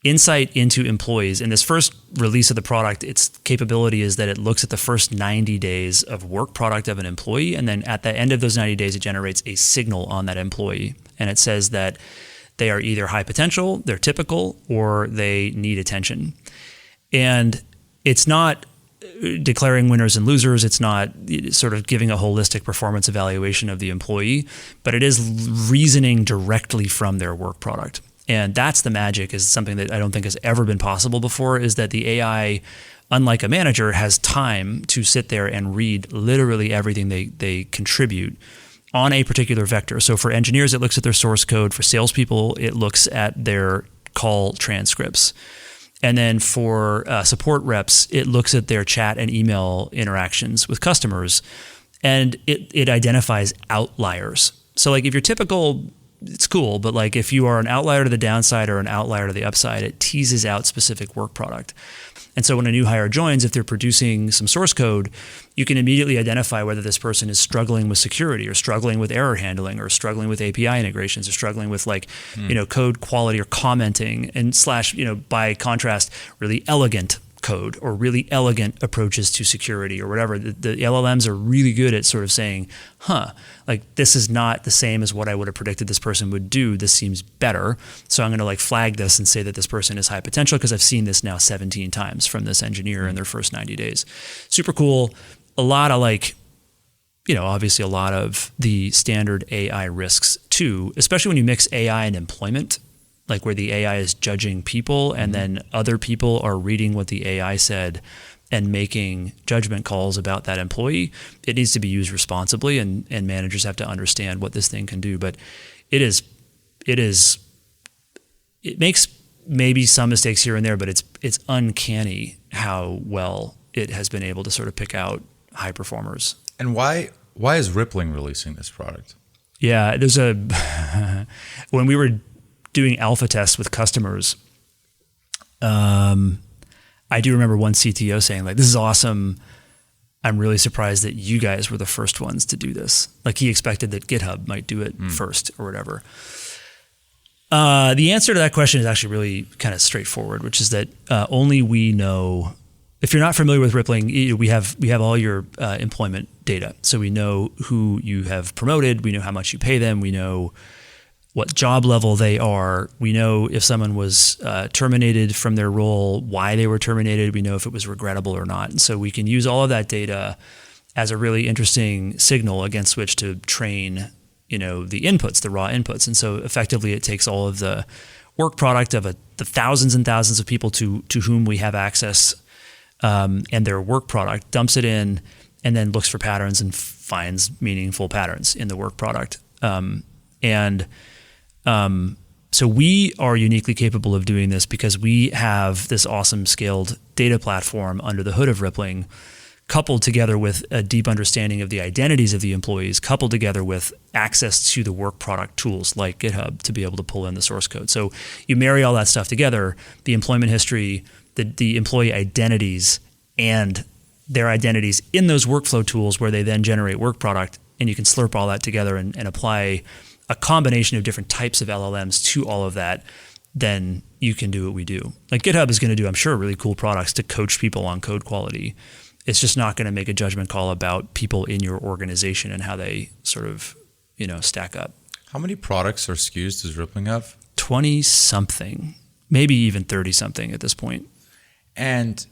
insight into employees. In this first release of the product, its capability is that it looks at the first 90 days of work product of an employee, and then at the end of those 90 days, it generates a signal on that employee. And it says that they are either high potential, they're typical, or they need attention. And it's not declaring winners and losers. It's not sort of giving a holistic performance evaluation of the employee, but it is reasoning directly from their work product. And that's the magic, is something that I don't think has ever been possible before, is that the AI, unlike a manager, has time to sit there and read literally everything they contribute on a particular vector. So for engineers, it looks at their source code. For salespeople, it looks at their call transcripts. And then for support reps, it looks at their chat and email interactions with customers, and it identifies outliers. So like if you're typical, it's cool, but like if you are an outlier to the downside or an outlier to the upside, it teases out specific work product. And so when a new hire joins, if they're producing some source code, you can immediately identify whether this person is struggling with security, or struggling with error handling, or struggling with API integrations, or struggling with code quality or commenting, and / by contrast, really elegant code or really elegant approaches to security or whatever. The LLMs are really good at sort of saying, this is not the same as what I would have predicted this person would do. This seems better. So I'm going to flag this and say that this person is high potential, because I've seen this now 17 times from this engineer in their first 90 days. Super cool. A lot of obviously a lot of the standard AI risks too, especially when you mix AI and employment, like where the AI is judging people and then other people are reading what the AI said and making judgment calls about that employee. It needs to be used responsibly, and managers have to understand what this thing can do. But it makes maybe some mistakes here and there, but it's uncanny how well it has been able to sort of pick out high performers. And why is Rippling releasing this product? Yeah, there's when we were doing alpha tests with customers, I do remember one CTO saying, this is awesome. I'm really surprised that you guys were the first ones to do this. Like, he expected that GitHub might do it first or whatever. The answer to that question is actually really kind of straightforward, which is that only we know. If you're not familiar with Rippling, we have all your employment data. So we know who you have promoted. We know how much you pay them. We know what job level they are. We know if someone was terminated from their role, why they were terminated. We know if it was regrettable or not. And so we can use all of that data as a really interesting signal against which to train, the inputs, the raw inputs. And so effectively it takes all of the work product of the thousands and thousands of people to whom we have access, and their work product, dumps it in, and then looks for patterns and finds meaningful patterns in the work product. So we are uniquely capable of doing this because we have this awesome scaled data platform under the hood of Rippling, coupled together with a deep understanding of the identities of the employees, coupled together with access to the work product tools like GitHub to be able to pull in the source code. So you marry all that stuff together, the employment history, the employee identities, and their identities in those workflow tools where they then generate work product, and you can slurp all that together and apply a combination of different types of LLMs to all of that, then you can do what we do. Like GitHub is going to do, I'm sure, really cool products to coach people on code quality. It's just not going to make a judgment call about people in your organization and how they sort of, stack up. How many products or SKUs does Rippling have? 20 something, maybe even 30 something at this point. And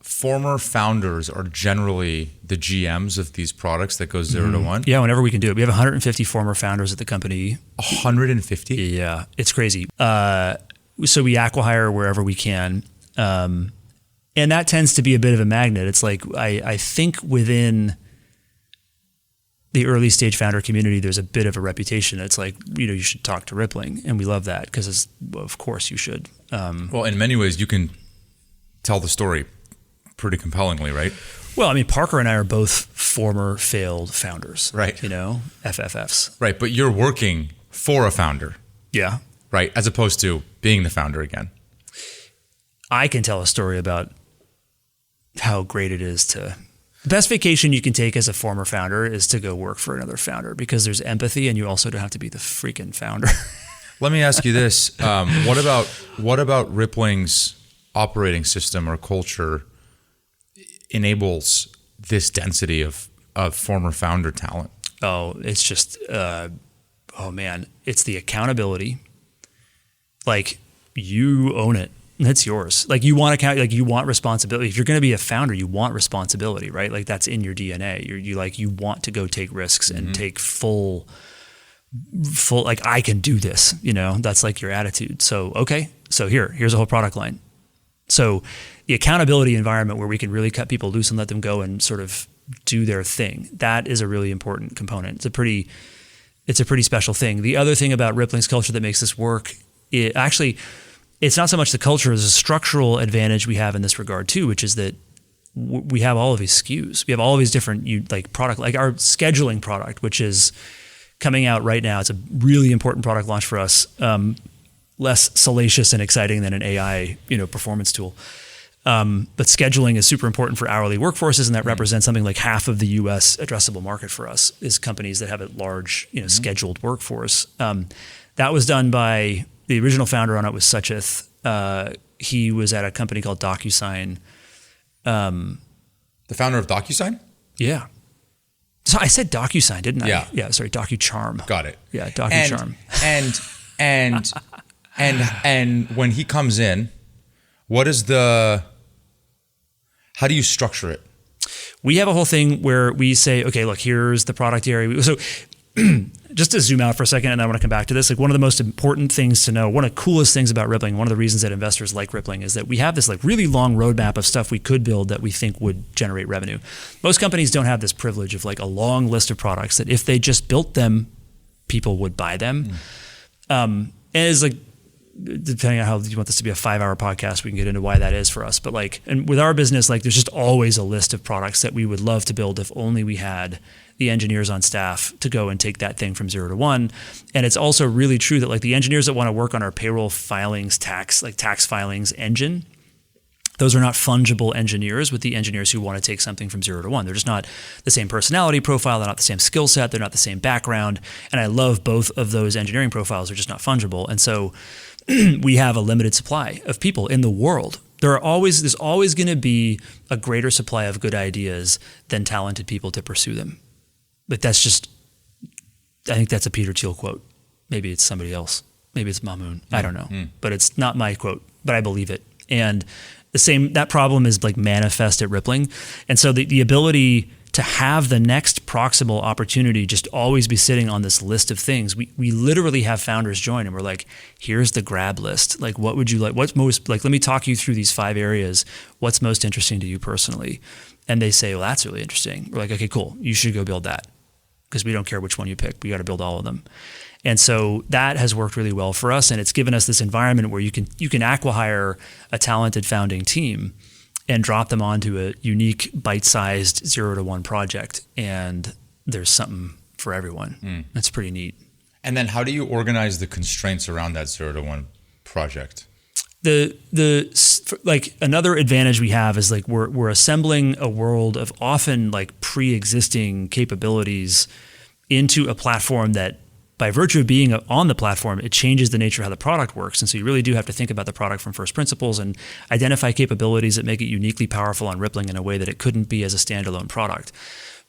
former founders are generally the GMs of these products that go 0 to 1? Yeah, whenever we can do it. We have 150 former founders at the company. 150? Yeah, it's crazy. So we acqui-hire wherever we can. And that tends to be a bit of a magnet. It's like, I think within the early stage founder community, there's a bit of a reputation. It's like, you should talk to Rippling. And we love that because of course you should. Well, in many ways, you can tell the story pretty compellingly, right? Well, I mean, Parker and I are both former failed founders. Right. FFFs. Right, but you're working for a founder. Yeah. Right, as opposed to being the founder again. I can tell a story about how great it is to... The best vacation you can take as a former founder is to go work for another founder because there's empathy and you also don't have to be the freaking founder. Let me ask you this. What about Rippling's operating system or culture enables this density of former founder talent? Oh, it's just, it's the accountability. Like, you own it. It's yours. Like, you want you want responsibility. If you're going to be a founder, you want responsibility, right? Like, that's in your DNA. You want to go take risks and take full, like, I can do this, that's like your attitude. So, okay. So here's a whole product line. So the accountability environment where we can really cut people loose and let them go and sort of do their thing, that is a really important component. It's a pretty special thing. The other thing about Rippling's culture that makes this work, it's not so much the culture, there's a structural advantage we have in this regard too, which is that we have all of these SKUs. We have all of these different product, like our scheduling product, which is coming out right now. It's a really important product launch for us. Less salacious and exciting than an AI, performance tool. But scheduling is super important for hourly workforces, and that represents something like half of the U.S. addressable market for us is companies that have a large, scheduled workforce. That was done by the original founder on it was Suchith. He was at a company called DocuSign. The founder of DocuSign? Yeah. So I said DocuSign, didn't I? Yeah. Yeah. Sorry, DocuCharm. Got it. Yeah, DocuCharm. And when he comes in, how do you structure it? We have a whole thing where we say, okay, look, here's the product area. So just to zoom out for a second, and I want to come back to this, like one of the most important things to know, one of the coolest things about Rippling, one of the reasons that investors like Rippling is that we have this like really long roadmap of stuff we could build that we think would generate revenue. Most companies don't have this privilege of like a long list of products that if they just built them, people would buy them. And it's like, depending on how you want this to be a 5-hour podcast, we can get into why that is for us. But like, and with our business, like there's just always a list of products that we would love to build if only we had the engineers on staff to go and take that thing from 0 to 1. And it's also really true that like the engineers that want to work on our payroll filings, tax filings engine, those are not fungible engineers with the engineers who want to take something from 0 to 1. They're just not the same personality profile. They're not the same skill set. They're not the same background. And I love both of those engineering profiles. They're just not fungible. And so we have a limited supply of people in the world. There's always going to be a greater supply of good ideas than talented people to pursue them. But I think that's a Peter Thiel quote. Maybe it's somebody else. Maybe it's Mamoon. I don't know. But it's not my quote, but I believe it. And that problem is like manifest at Rippling. And so the ability to have the next proximal opportunity just always be sitting on this list of things. We literally have founders join and we're like, here's the grab list. Like, what would you like? What's most, like, let me talk you through these 5 areas. What's most interesting to you personally? And they say, well, that's really interesting. We're like, okay, cool. You should go build that, because we don't care which one you pick. We got to build all of them. And so that has worked really well for us. And it's given us this environment where you can acqui-hire a talented founding team and drop them onto a unique bite-sized 0 to 1 project. And there's something for everyone. That's pretty neat. And then how do you organize the constraints around that 0 to 1 project? Like another advantage we have is like we're assembling a world of often like pre-existing capabilities into a platform that, by virtue of being on the platform, it changes the nature of how the product works. And so you really do have to think about the product from first principles and identify capabilities that make it uniquely powerful on Rippling in a way that it couldn't be as a standalone product.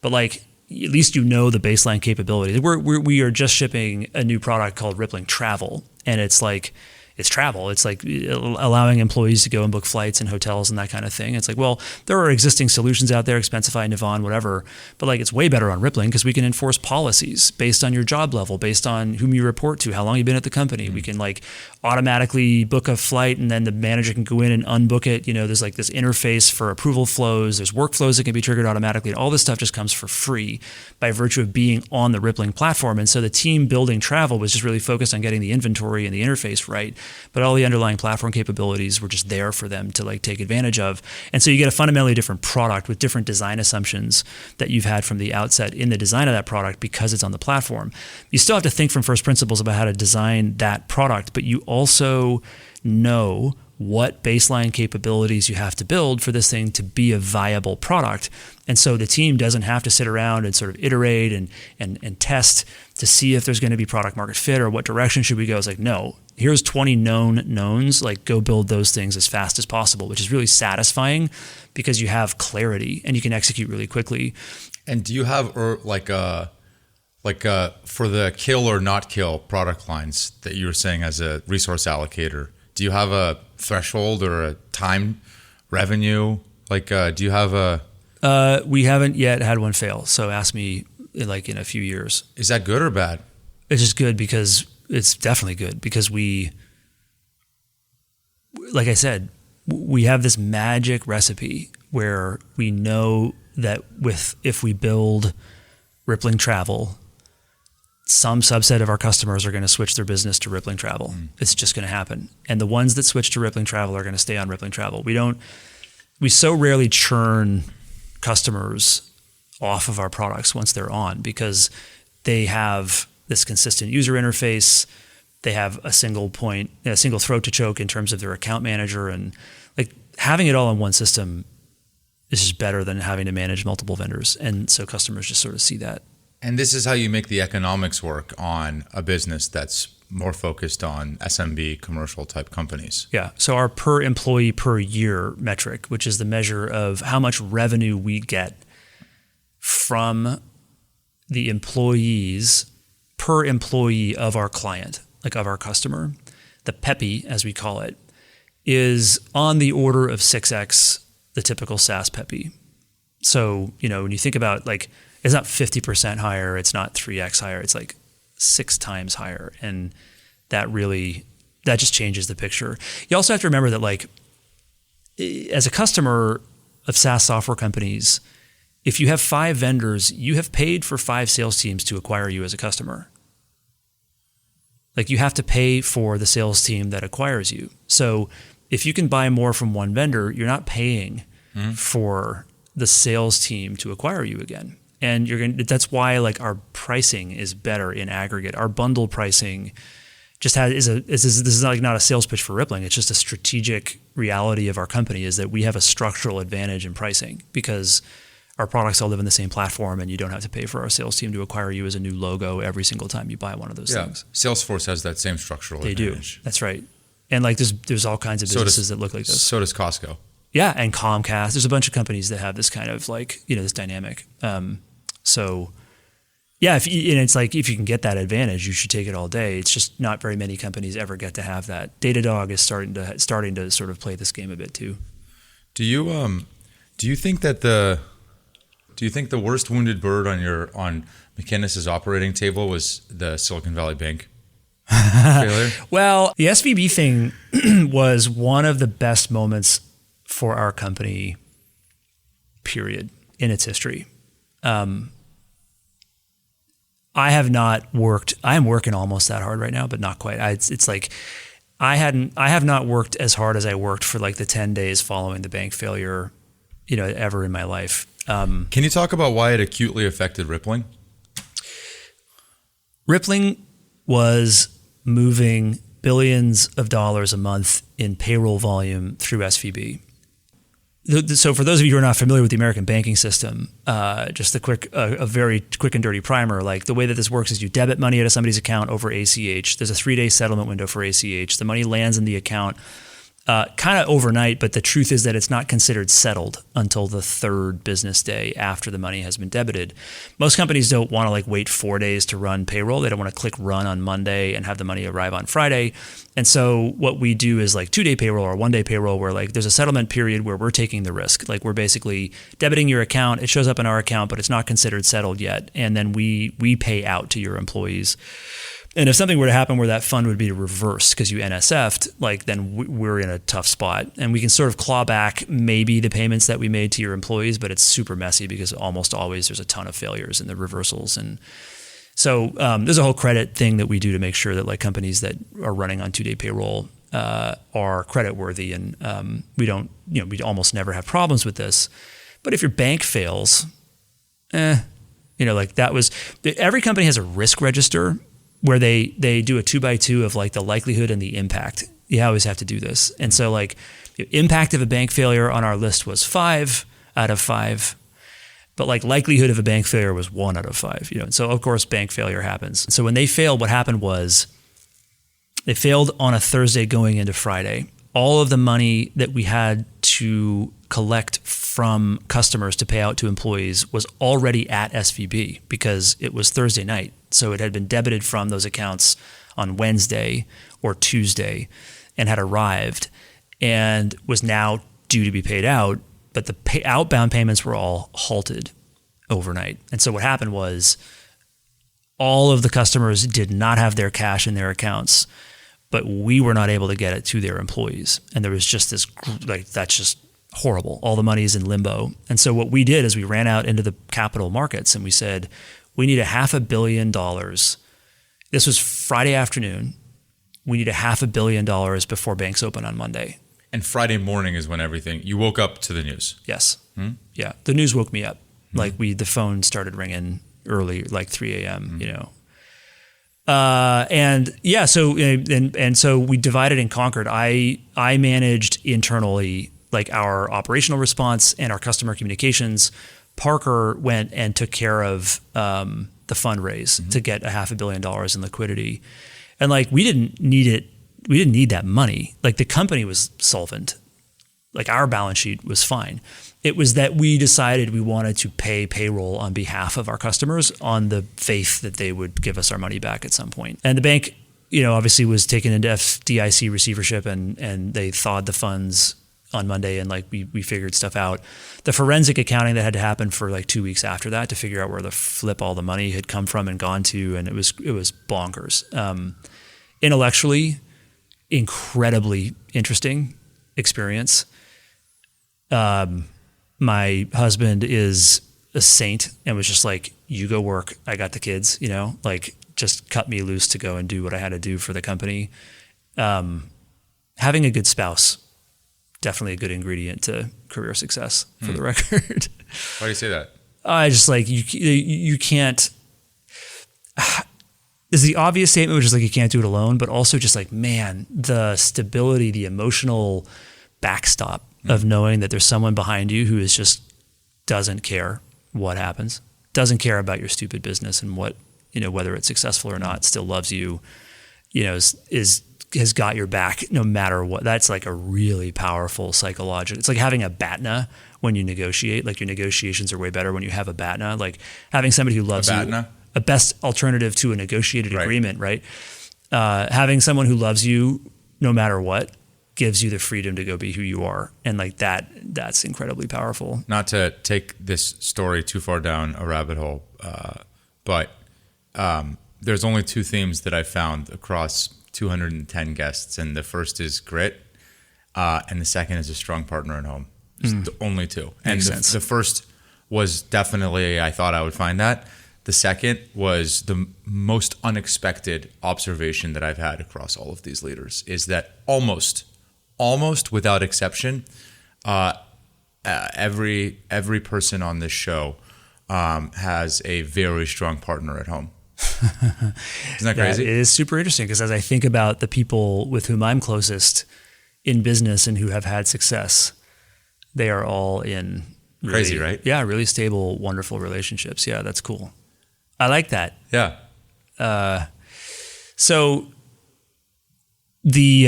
But like, at least you know the baseline capabilities. We are just shipping a new product called Rippling Travel, and it's like, it's travel. It's like allowing employees to go and book flights and hotels and that kind of thing. It's like, well, there are existing solutions out there, Expensify, Navan, whatever, but like it's way better on Rippling because we can enforce policies based on your job level, based on whom you report to, how long you've been at the company. We can like automatically book a flight and then the manager can go in and unbook it. You know, there's like this interface for approval flows. There's workflows that can be triggered automatically. And all this stuff just comes for free by virtue of being on the Rippling platform. And so the team building Travel was just really focused on getting the inventory and the interface right. But all the underlying platform capabilities were just there for them to like take advantage of. And so you get a fundamentally different product with different design assumptions that you've had from the outset in the design of that product because it's on the platform. You still have to think from first principles about how to design that product, but you also know what baseline capabilities you have to build for this thing to be a viable product. And so the team doesn't have to sit around and sort of iterate and test to see if there's going to be product market fit or what direction should we go. It's like, no, here's 20 known knowns, like go build those things as fast as possible, which is really satisfying because you have clarity and you can execute really quickly. And do you have for the kill or not kill product lines that you were saying as a resource allocator, do you have a threshold or a time revenue? Like, do you have a... We haven't yet had one fail. So ask me like in a few years. Is that good or bad? It's just good because it's definitely good because we, like I said, we have this magic recipe where we know that if we build Rippling Travel, some subset of our customers are going to switch their business to Rippling Travel. It's just going to happen. And the ones that switch to Rippling Travel are going to stay on Rippling Travel. We so rarely churn customers off of our products once they're on because they have this consistent user interface. They have a single throat to choke in terms of their account manager, and like having it all in one system is just better than having to manage multiple vendors. And so customers just sort of see that. And this is how you make the economics work on a business that's more focused on SMB commercial type companies. Yeah. So our per employee per year metric, which is the measure of how much revenue we get from the employees per employee of our client, like of our customer, the PEPI, as we call it, is on the order of 6x the typical SaaS PEPI. So, you know, when you think about like, it's not 50% higher, it's not 3x higher, it's like 6 times higher. And that just changes the picture. You also have to remember that like, as a customer of SaaS software companies, if you have 5 vendors, you have paid for 5 sales teams to acquire you as a customer. Like you have to pay for the sales team that acquires you. So if you can buy more from one vendor, you're not paying for the sales team to acquire you again. And that's why like our pricing is better in aggregate. Our bundle pricing this is not a sales pitch for Rippling. It's just a strategic reality of our company is that we have a structural advantage in pricing because our products all live in the same platform and you don't have to pay for our sales team to acquire you as a new logo every single time you buy one of those things. Salesforce has that same structural advantage. They do. That's right. And like there's all kinds of businesses that look like this. So does Costco. Yeah, and Comcast. There's a bunch of companies that have this kind of like, you know, this dynamic. So yeah, and it's like if you can get that advantage, you should take it all day. It's just not very many companies ever get to have that. Datadog is starting to sort of play this game a bit too. Do you think that Do you think the worst wounded bird on MacInnis's operating table was the Silicon Valley Bank failure? Well, the SVB thing was one of the best moments for our company, period, in its history. I am working almost that hard right now, but not quite. It's like I have not worked as hard as I worked for like the 10 days following the bank failure, ever in my life. Can you talk about why it acutely affected Rippling? Rippling was moving billions of dollars a month in payroll volume through SVB. So for those of you who are not familiar with the American banking system, just a very quick and dirty primer, like the way that this works is you debit money out of somebody's account over ACH. There's a 3-day settlement window for ACH. The money lands in the account kind of overnight, but the truth is that it's not considered settled until the 3rd business day after the money has been debited. Most companies don't want to like wait 4 days to run payroll. They don't want to click run on Monday and have the money arrive on Friday. And so what we do is like 2-day payroll or 1-day payroll where like there's a settlement period where we're taking the risk. Like we're basically debiting your account. It shows up in our account, but it's not considered settled yet. And then we pay out to your employees. And if something were to happen where that fund would be reversed because you NSF'd, like then we're in a tough spot. And we can sort of claw back maybe the payments that we made to your employees, but it's super messy because almost always there's a ton of failures in the reversals. And so there's a whole credit thing that we do to make sure that like companies that are running on 2-day payroll are credit worthy. And we almost never have problems with this. But if your bank fails, like that was, every company has a risk register where they do a 2x2 of like the likelihood and the impact. You always have to do this. And so like the impact of a bank failure on our list was 5 out of 5, but like likelihood of a bank failure was 1 out of 5, And so of course bank failure happens. So when they failed, what happened was they failed on a Thursday going into Friday. All of the money that we had to collect from customers to pay out to employees was already at SVB because it was Thursday night. So it had been debited from those accounts on Wednesday or Tuesday and had arrived and was now due to be paid out. But the outbound payments were all halted overnight. And so what happened was all of the customers did not have their cash in their accounts, but we were not able to get it to their employees. And there was just this, like, that's just horrible. All the money is in limbo. And so what we did is we ran out into the capital markets and we said, we need $500 million. This was Friday afternoon. We need $500 million before banks open on Monday. And Friday morning is when you woke up to the news. Yes. Yeah. The news woke me up. Like the phone started ringing early, like 3 a.m., So we divided and conquered. I managed internally like our operational response and our customer communications. Parker went and took care of the fundraise to get $500 million in liquidity. And like we didn't need it. We didn't need that money. Like the company was solvent. Like our balance sheet was fine. It was that we decided we wanted to pay payroll on behalf of our customers on the faith that they would give us our money back at some point. And the bank, obviously was taken into FDIC receivership and they thawed the funds on Monday and like we figured stuff out. The forensic accounting that had to happen for like 2 weeks after that to figure out where the flip all the money had come from and gone to, and it was bonkers. Intellectually, incredibly interesting experience. My husband is a saint and was just like, you go work, I got the kids, like just cut me loose to go and do what I had to do for the company. Having a good spouse, definitely a good ingredient to career success for the record. Why do you say that? I just like, you can't, is the obvious statement, which is like, you can't do it alone, but also just like, man, the stability, the emotional backstop of knowing that there's someone behind you who is just doesn't care what happens, doesn't care about your stupid business and what, whether it's successful or not, still loves you, has got your back no matter what. That's like a really powerful psychological. It's like having a BATNA when you negotiate. Like your negotiations are way better when you have a BATNA. Like having somebody who loves you, a best alternative to a negotiated agreement, right? Having someone who loves you no matter what gives you the freedom to go be who you are. And like that's incredibly powerful. Not to take this story too far down a rabbit hole, but there's only two themes that I found across 210 guests. And the first is grit, and the second is a strong partner at home. It's the only two. And the first was definitely, I thought I would find that. The second was the most unexpected observation that I've had across all of these leaders is that almost without exception, every person on this show has a very strong partner at home. Isn't that crazy? It is super interesting because as I think about the people with whom I'm closest in business and who have had success, they are all in really, crazy, right? Yeah, really stable, wonderful relationships. Yeah, that's cool. I like that. Yeah. So the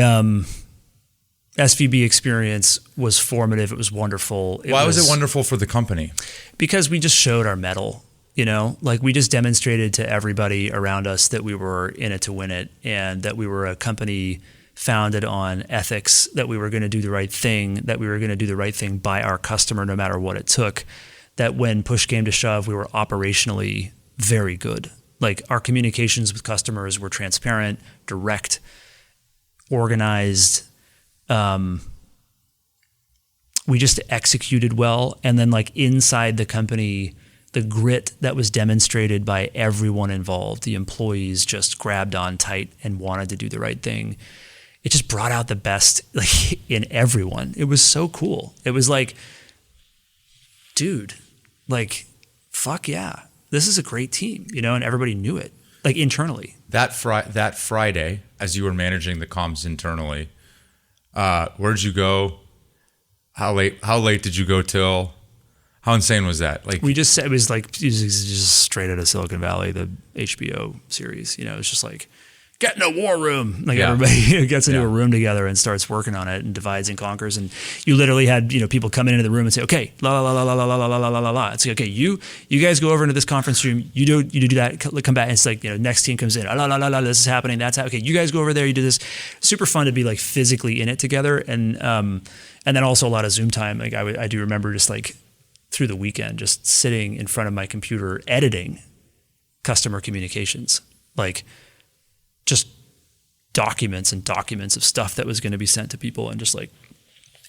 SVB experience was formative. It was wonderful. Why was it wonderful for the company? Because we just showed our mettle, like we just demonstrated to everybody around us that we were in it to win it and that we were a company founded on ethics, that we were going to do the right thing, that we were going to do the right thing by our customer no matter what it took, that when push came to shove, we were operationally very good. Like our communications with customers were transparent, direct, organized. We just executed well. And then like inside the company, the grit that was demonstrated by everyone involved, the employees just grabbed on tight and wanted to do the right thing. It just brought out the best like in everyone. It was so cool. It was like, dude, like, fuck yeah. This is a great team, and everybody knew it, like internally. That Friday, as you were managing the comms internally, where'd you go? How late did you go till? How insane was that? Like we just said, it was just straight out of Silicon Valley, the HBO series. It's just like, get in a war room. Like everybody gets into a room together and starts working on it and divides and conquers. And you literally had, people come into the room and say, okay, la la la la la la la la la la la. It's like, okay, you guys go over into this conference room. You do that. Come back. And it's like, next team comes in. La la la la. This is happening. That's okay. You guys go over there. You do this. Super fun to be like physically in it together. And then also a lot of Zoom time. Like I do remember just like through the weekend, just sitting in front of my computer editing customer communications, like just documents and documents of stuff that was going to be sent to people and just like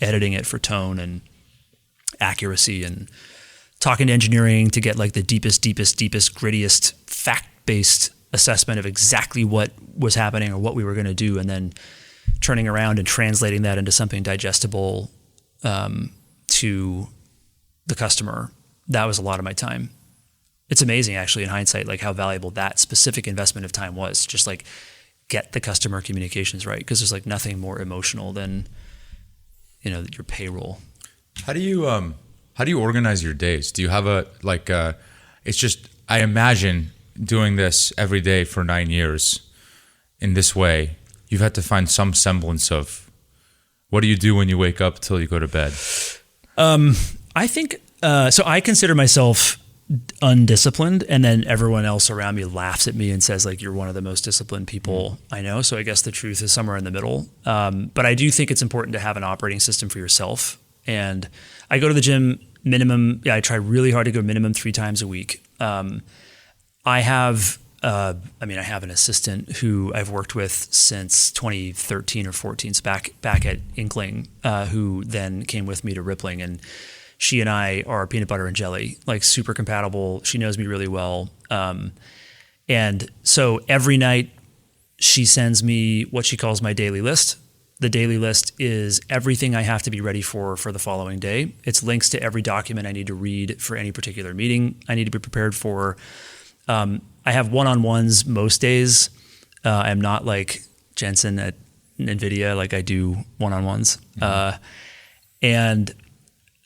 editing it for tone and accuracy and talking to engineering to get like the deepest, grittiest, fact-based assessment of exactly what was happening or what we were going to do. And then turning around and translating that into something digestible to the customer. That was a lot of my time. It's amazing actually in hindsight, like how valuable that specific investment of time was. Just like get the customer communications right. Cause there's like nothing more emotional than, your payroll. How do you organize your days? Do you have it's just, I imagine doing this every day for 9 years in this way, you've had to find some semblance of what do you do when you wake up till you go to bed? I think, so I consider myself undisciplined, and then everyone else around me laughs at me and says like, you're one of the most disciplined people I know. So I guess the truth is somewhere in the middle. But I do think it's important to have an operating system for yourself. And I go to the gym minimum. I try really hard to go minimum 3 times a week. I have an assistant who I've worked with since 2013 or 14, so back at Inkling, who then came with me to Rippling, and she and I are peanut butter and jelly, like super compatible. She knows me really well. And so every night she sends me what she calls my daily list. The daily list is everything I have to be ready for the following day. It's links to every document I need to read for any particular meeting I need to be prepared for. I have one-on-ones most days. I'm not like Jensen at NVIDIA, like I do one-on-ones.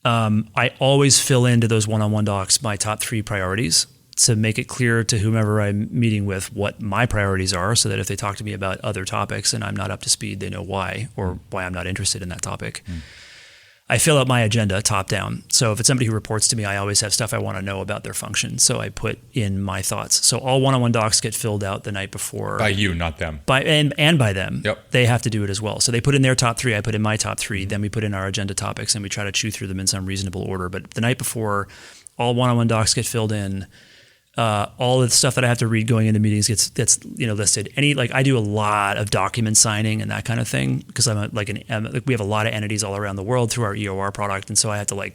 I always fill into those one-on-one docs my top 3 priorities to make it clear to whomever I'm meeting with what my priorities are, so that if they talk to me about other topics and I'm not up to speed, they know why, or why I'm not interested in that topic. I fill out my agenda top down. So if it's somebody who reports to me, I always have stuff I want to know about their function. So I put in my thoughts. So all one-on-one docs get filled out the night before. By you, not them. And by them. Yep. They have to do it as well. So they put in their top 3, I put in my top 3, then we put in our agenda topics and we try to chew through them in some reasonable order. But the night before, all one-on-one docs get filled in. All the stuff that I have to read going into meetings gets listed. I do a lot of document signing and that kind of thing because we have a lot of entities all around the world through our EOR product, and so I have to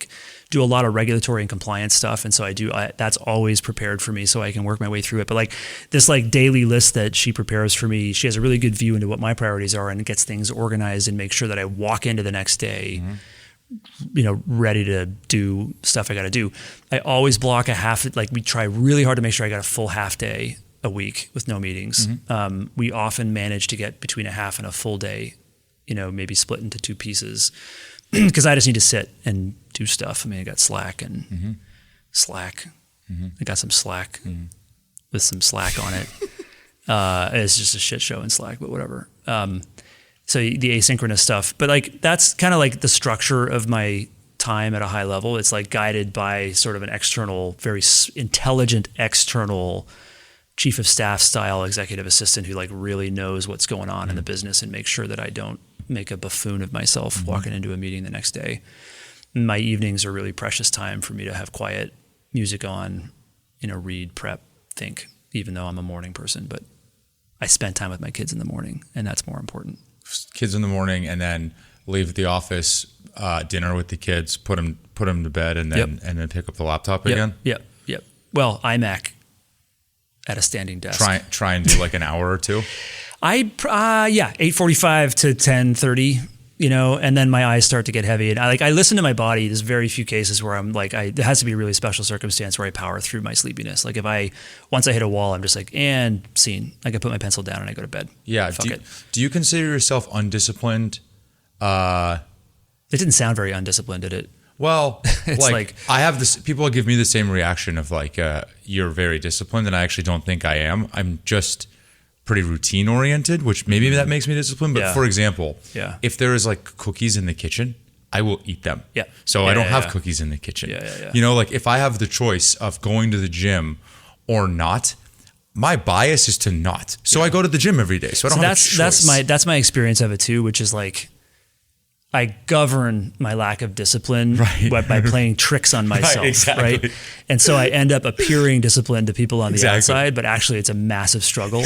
do a lot of regulatory and compliance stuff, and so that's always prepared for me so I can work my way through it. But this daily list that she prepares for me, she has a really good view into what my priorities are and gets things organized and makes sure that I walk into the next day. Mm-hmm. Ready to do stuff I got to do. I always block a half. We try really hard to make sure I got a full half day a week with no meetings. Mm-hmm. We often manage to get between a half and a full day, maybe split into 2 pieces, because I just need to sit and do stuff. I got Slack and mm-hmm. Slack. Mm-hmm. I got some Slack mm-hmm. with some Slack on it. It's just a shit show in Slack, but whatever. So the asynchronous stuff, but that's kind of the structure of my time at a high level. It's guided by sort of an external, very intelligent external chief of staff style executive assistant who really knows what's going on in the business and makes sure that I don't make a buffoon of myself mm-hmm. walking into a meeting the next day. My evenings are really precious time for me to have quiet music on, read, prep, think, even though I'm a morning person, but I spend time with my kids in the morning and that's more important. Kids in the morning, and then leave the office, dinner with the kids, put them to bed, and then and then pick up the laptop again. Yep. Well, iMac at a standing desk. Try and do an hour or 2. 8:45 to 10:30. And then my eyes start to get heavy, and I listen to my body. There's very few cases where I'm it has to be a really special circumstance where I power through my sleepiness. Once I hit a wall, I'm just and scene. I put my pencil down and I go to bed. Yeah. Do you consider yourself undisciplined? It didn't sound very undisciplined, did it? Well, I have this. People give me the same reaction of you're very disciplined, and I actually don't think I am. I'm just pretty routine oriented, which maybe that makes me disciplined. But for example, if there is cookies in the kitchen, I will eat them. Yeah. So I don't have cookies in the kitchen. Yeah. If I have the choice of going to the gym or not, my bias is to not. So I go to the gym every day. So I don't have a choice. That's my experience of it too, which is I govern my lack of discipline by playing tricks on myself, right? And so I end up appearing disciplined to people on the outside, but actually it's a massive struggle.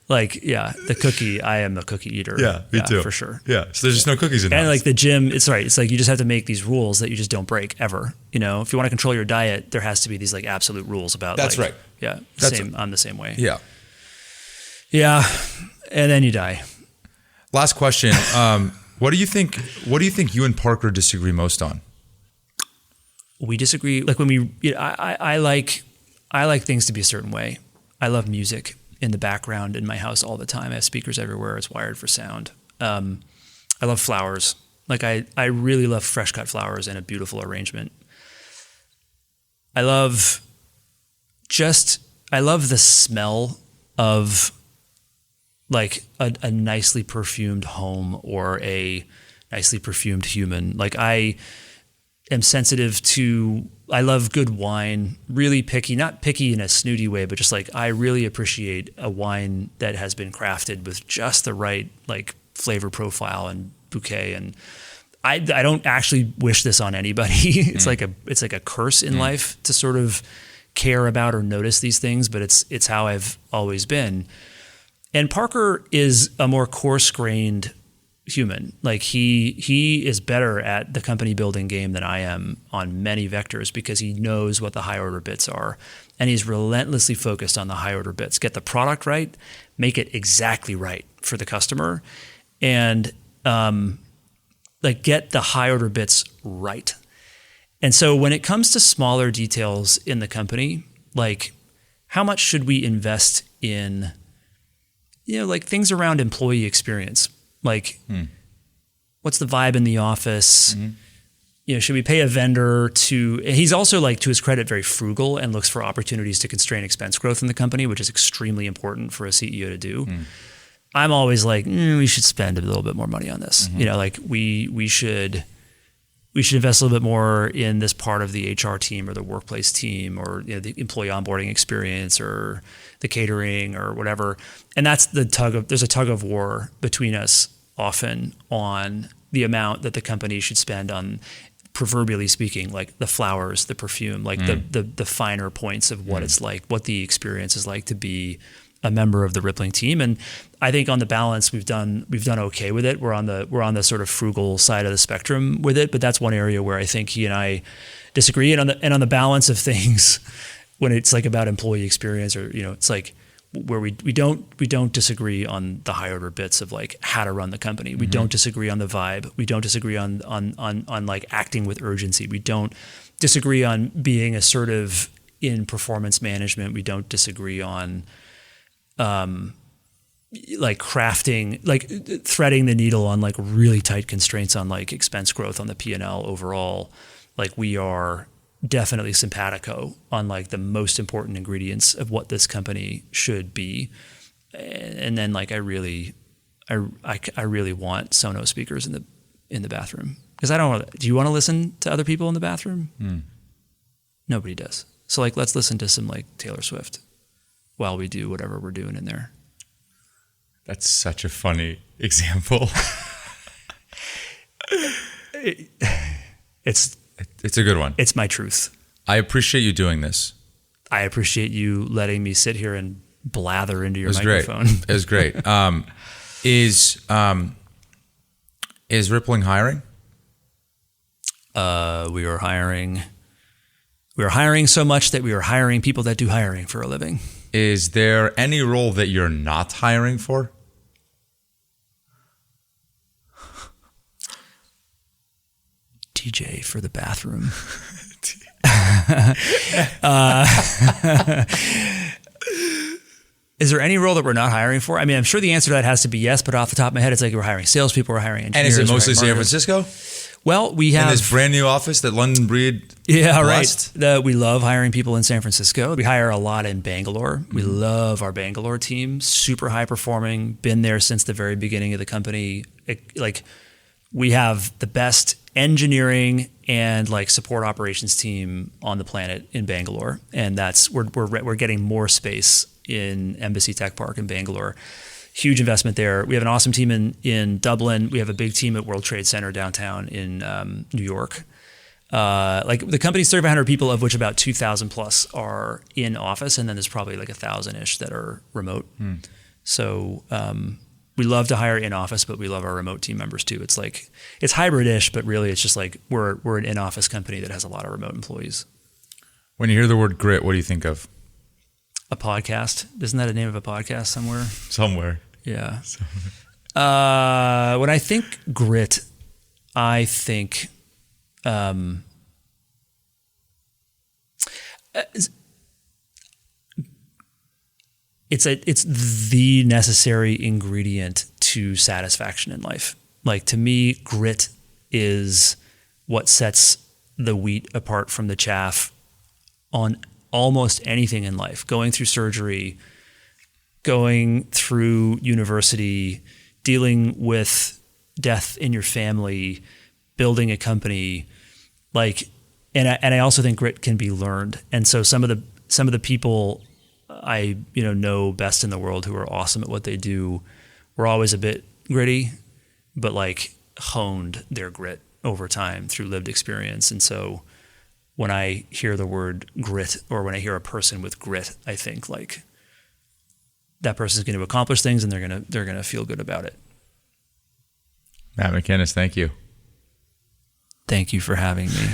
The cookie, I am a cookie eater. Yeah, me too. For sure. Yeah, so there's just no cookies in there. And the gym, it's right. It's you just have to make these rules that you just don't break ever. If you want to control your diet, there has to be these absolute rules about That's right. Yeah, I'm the same way. Yeah. Yeah, and then you die. Last question. What do you think you and Parker disagree most on? We disagree. When we, I like things to be a certain way. I love music in the background in my house all the time. I have speakers everywhere. It's wired for sound. I love flowers. I really love fresh cut flowers and a beautiful arrangement. I love the smell of a nicely perfumed home or a nicely perfumed human. I am sensitive to, I love good wine, really picky, not picky in a snooty way, but just I really appreciate a wine that has been crafted with just the right flavor profile and bouquet. And I don't actually wish this on anybody. It's like a curse in life to sort of care about or notice these things, but it's how I've always been. And Parker is a more coarse-grained human. He is better at the company building game than I am on many vectors because he knows what the high order bits are. And he's relentlessly focused on the high order bits. Get the product right, make it exactly right for the customer, and get the high order bits right. And so when it comes to smaller details in the company, how much should we invest in things around employee experience? What's the vibe in the office? Mm-hmm. Should we pay a vendor to, he's also to his credit, very frugal and looks for opportunities to constrain expense growth in the company, which is extremely important for a CEO to do. I'm always we should spend a little bit more money on this. Mm-hmm. We we should invest a little bit more in this part of the HR team or the workplace team or the employee onboarding experience or the catering or whatever. And that's there's a tug of war between us often on the amount that the company should spend on, proverbially speaking, like the flowers, the perfume, like the finer points of what it's like, what the experience is like to be a member of the Rippling team. And I think on the balance, we've done okay with it. We're on the sort of frugal side of the spectrum with it, but that's one area where I think he and I disagree. And on the balance of things, when it's like about employee experience, or it's like where we don't disagree on the high order bits of like how to run the company. We don't disagree on the vibe. We don't disagree on like acting with urgency. We don't disagree on being assertive in performance management. We don't disagree on like crafting, like threading the needle on like really tight constraints on like expense growth on the P&L overall. Like we are definitely simpatico on like the most important ingredients of what this company should be. And then like I really want Sonos speakers in the bathroom, because do you want to listen to other people in the bathroom? Nobody does. So like, let's listen to some like Taylor Swift while we do whatever we're doing in there. That's such a funny example. It's a good one. It's my truth. I appreciate you doing this. I appreciate you letting me sit here and blather into your microphone. It was great. Is Rippling hiring? We are hiring. We are hiring so much that we are hiring people that do hiring for a living. Is there any role that you're not hiring for? DJ for the bathroom. Is there any role that we're not hiring for? I mean, I'm sure the answer to that has to be yes, but off the top of my head, it's like we're hiring salespeople, we're hiring engineers. And is it mostly San Francisco? Well, we have... in this brand new office that London Breed blessed? Right. We love hiring people in San Francisco. We hire a lot in Bangalore. We love our Bangalore team. Super high performing. Been there since the very beginning of the company. We have the best engineering and like support operations team on the planet in Bangalore, and we're getting more space in Embassy Tech Park in Bangalore. Huge investment there. We have an awesome team in Dublin. We have a big team at World Trade Center downtown in New York. Like the company's 3,500 people, of which about 2,000 plus are in office, and then there's probably like 1,000-ish that are remote. So we love to hire in office, but we love our remote team members too. It's like it's hybrid-ish, but really it's just like we're an in-office company that has a lot of remote employees. When you hear the word grit, what do you think of? A podcast? Isn't that a name of a podcast somewhere? Somewhere. Yeah. When I think grit, I think it's the necessary ingredient to satisfaction in life. Like to me, grit is what sets the wheat apart from the chaff on almost anything in life. Going through surgery, going through university, dealing with death in your family, building a company, and I also think grit can be learned. And so some of the people I know best in the world who are awesome at what they do were always a bit gritty, but like honed their grit over time through lived experience. And so when I hear the word grit, or when I hear a person with grit, I think like that person's going to accomplish things and they're gonna feel good about it. Matt MacInnis, thank you. Thank you for having me.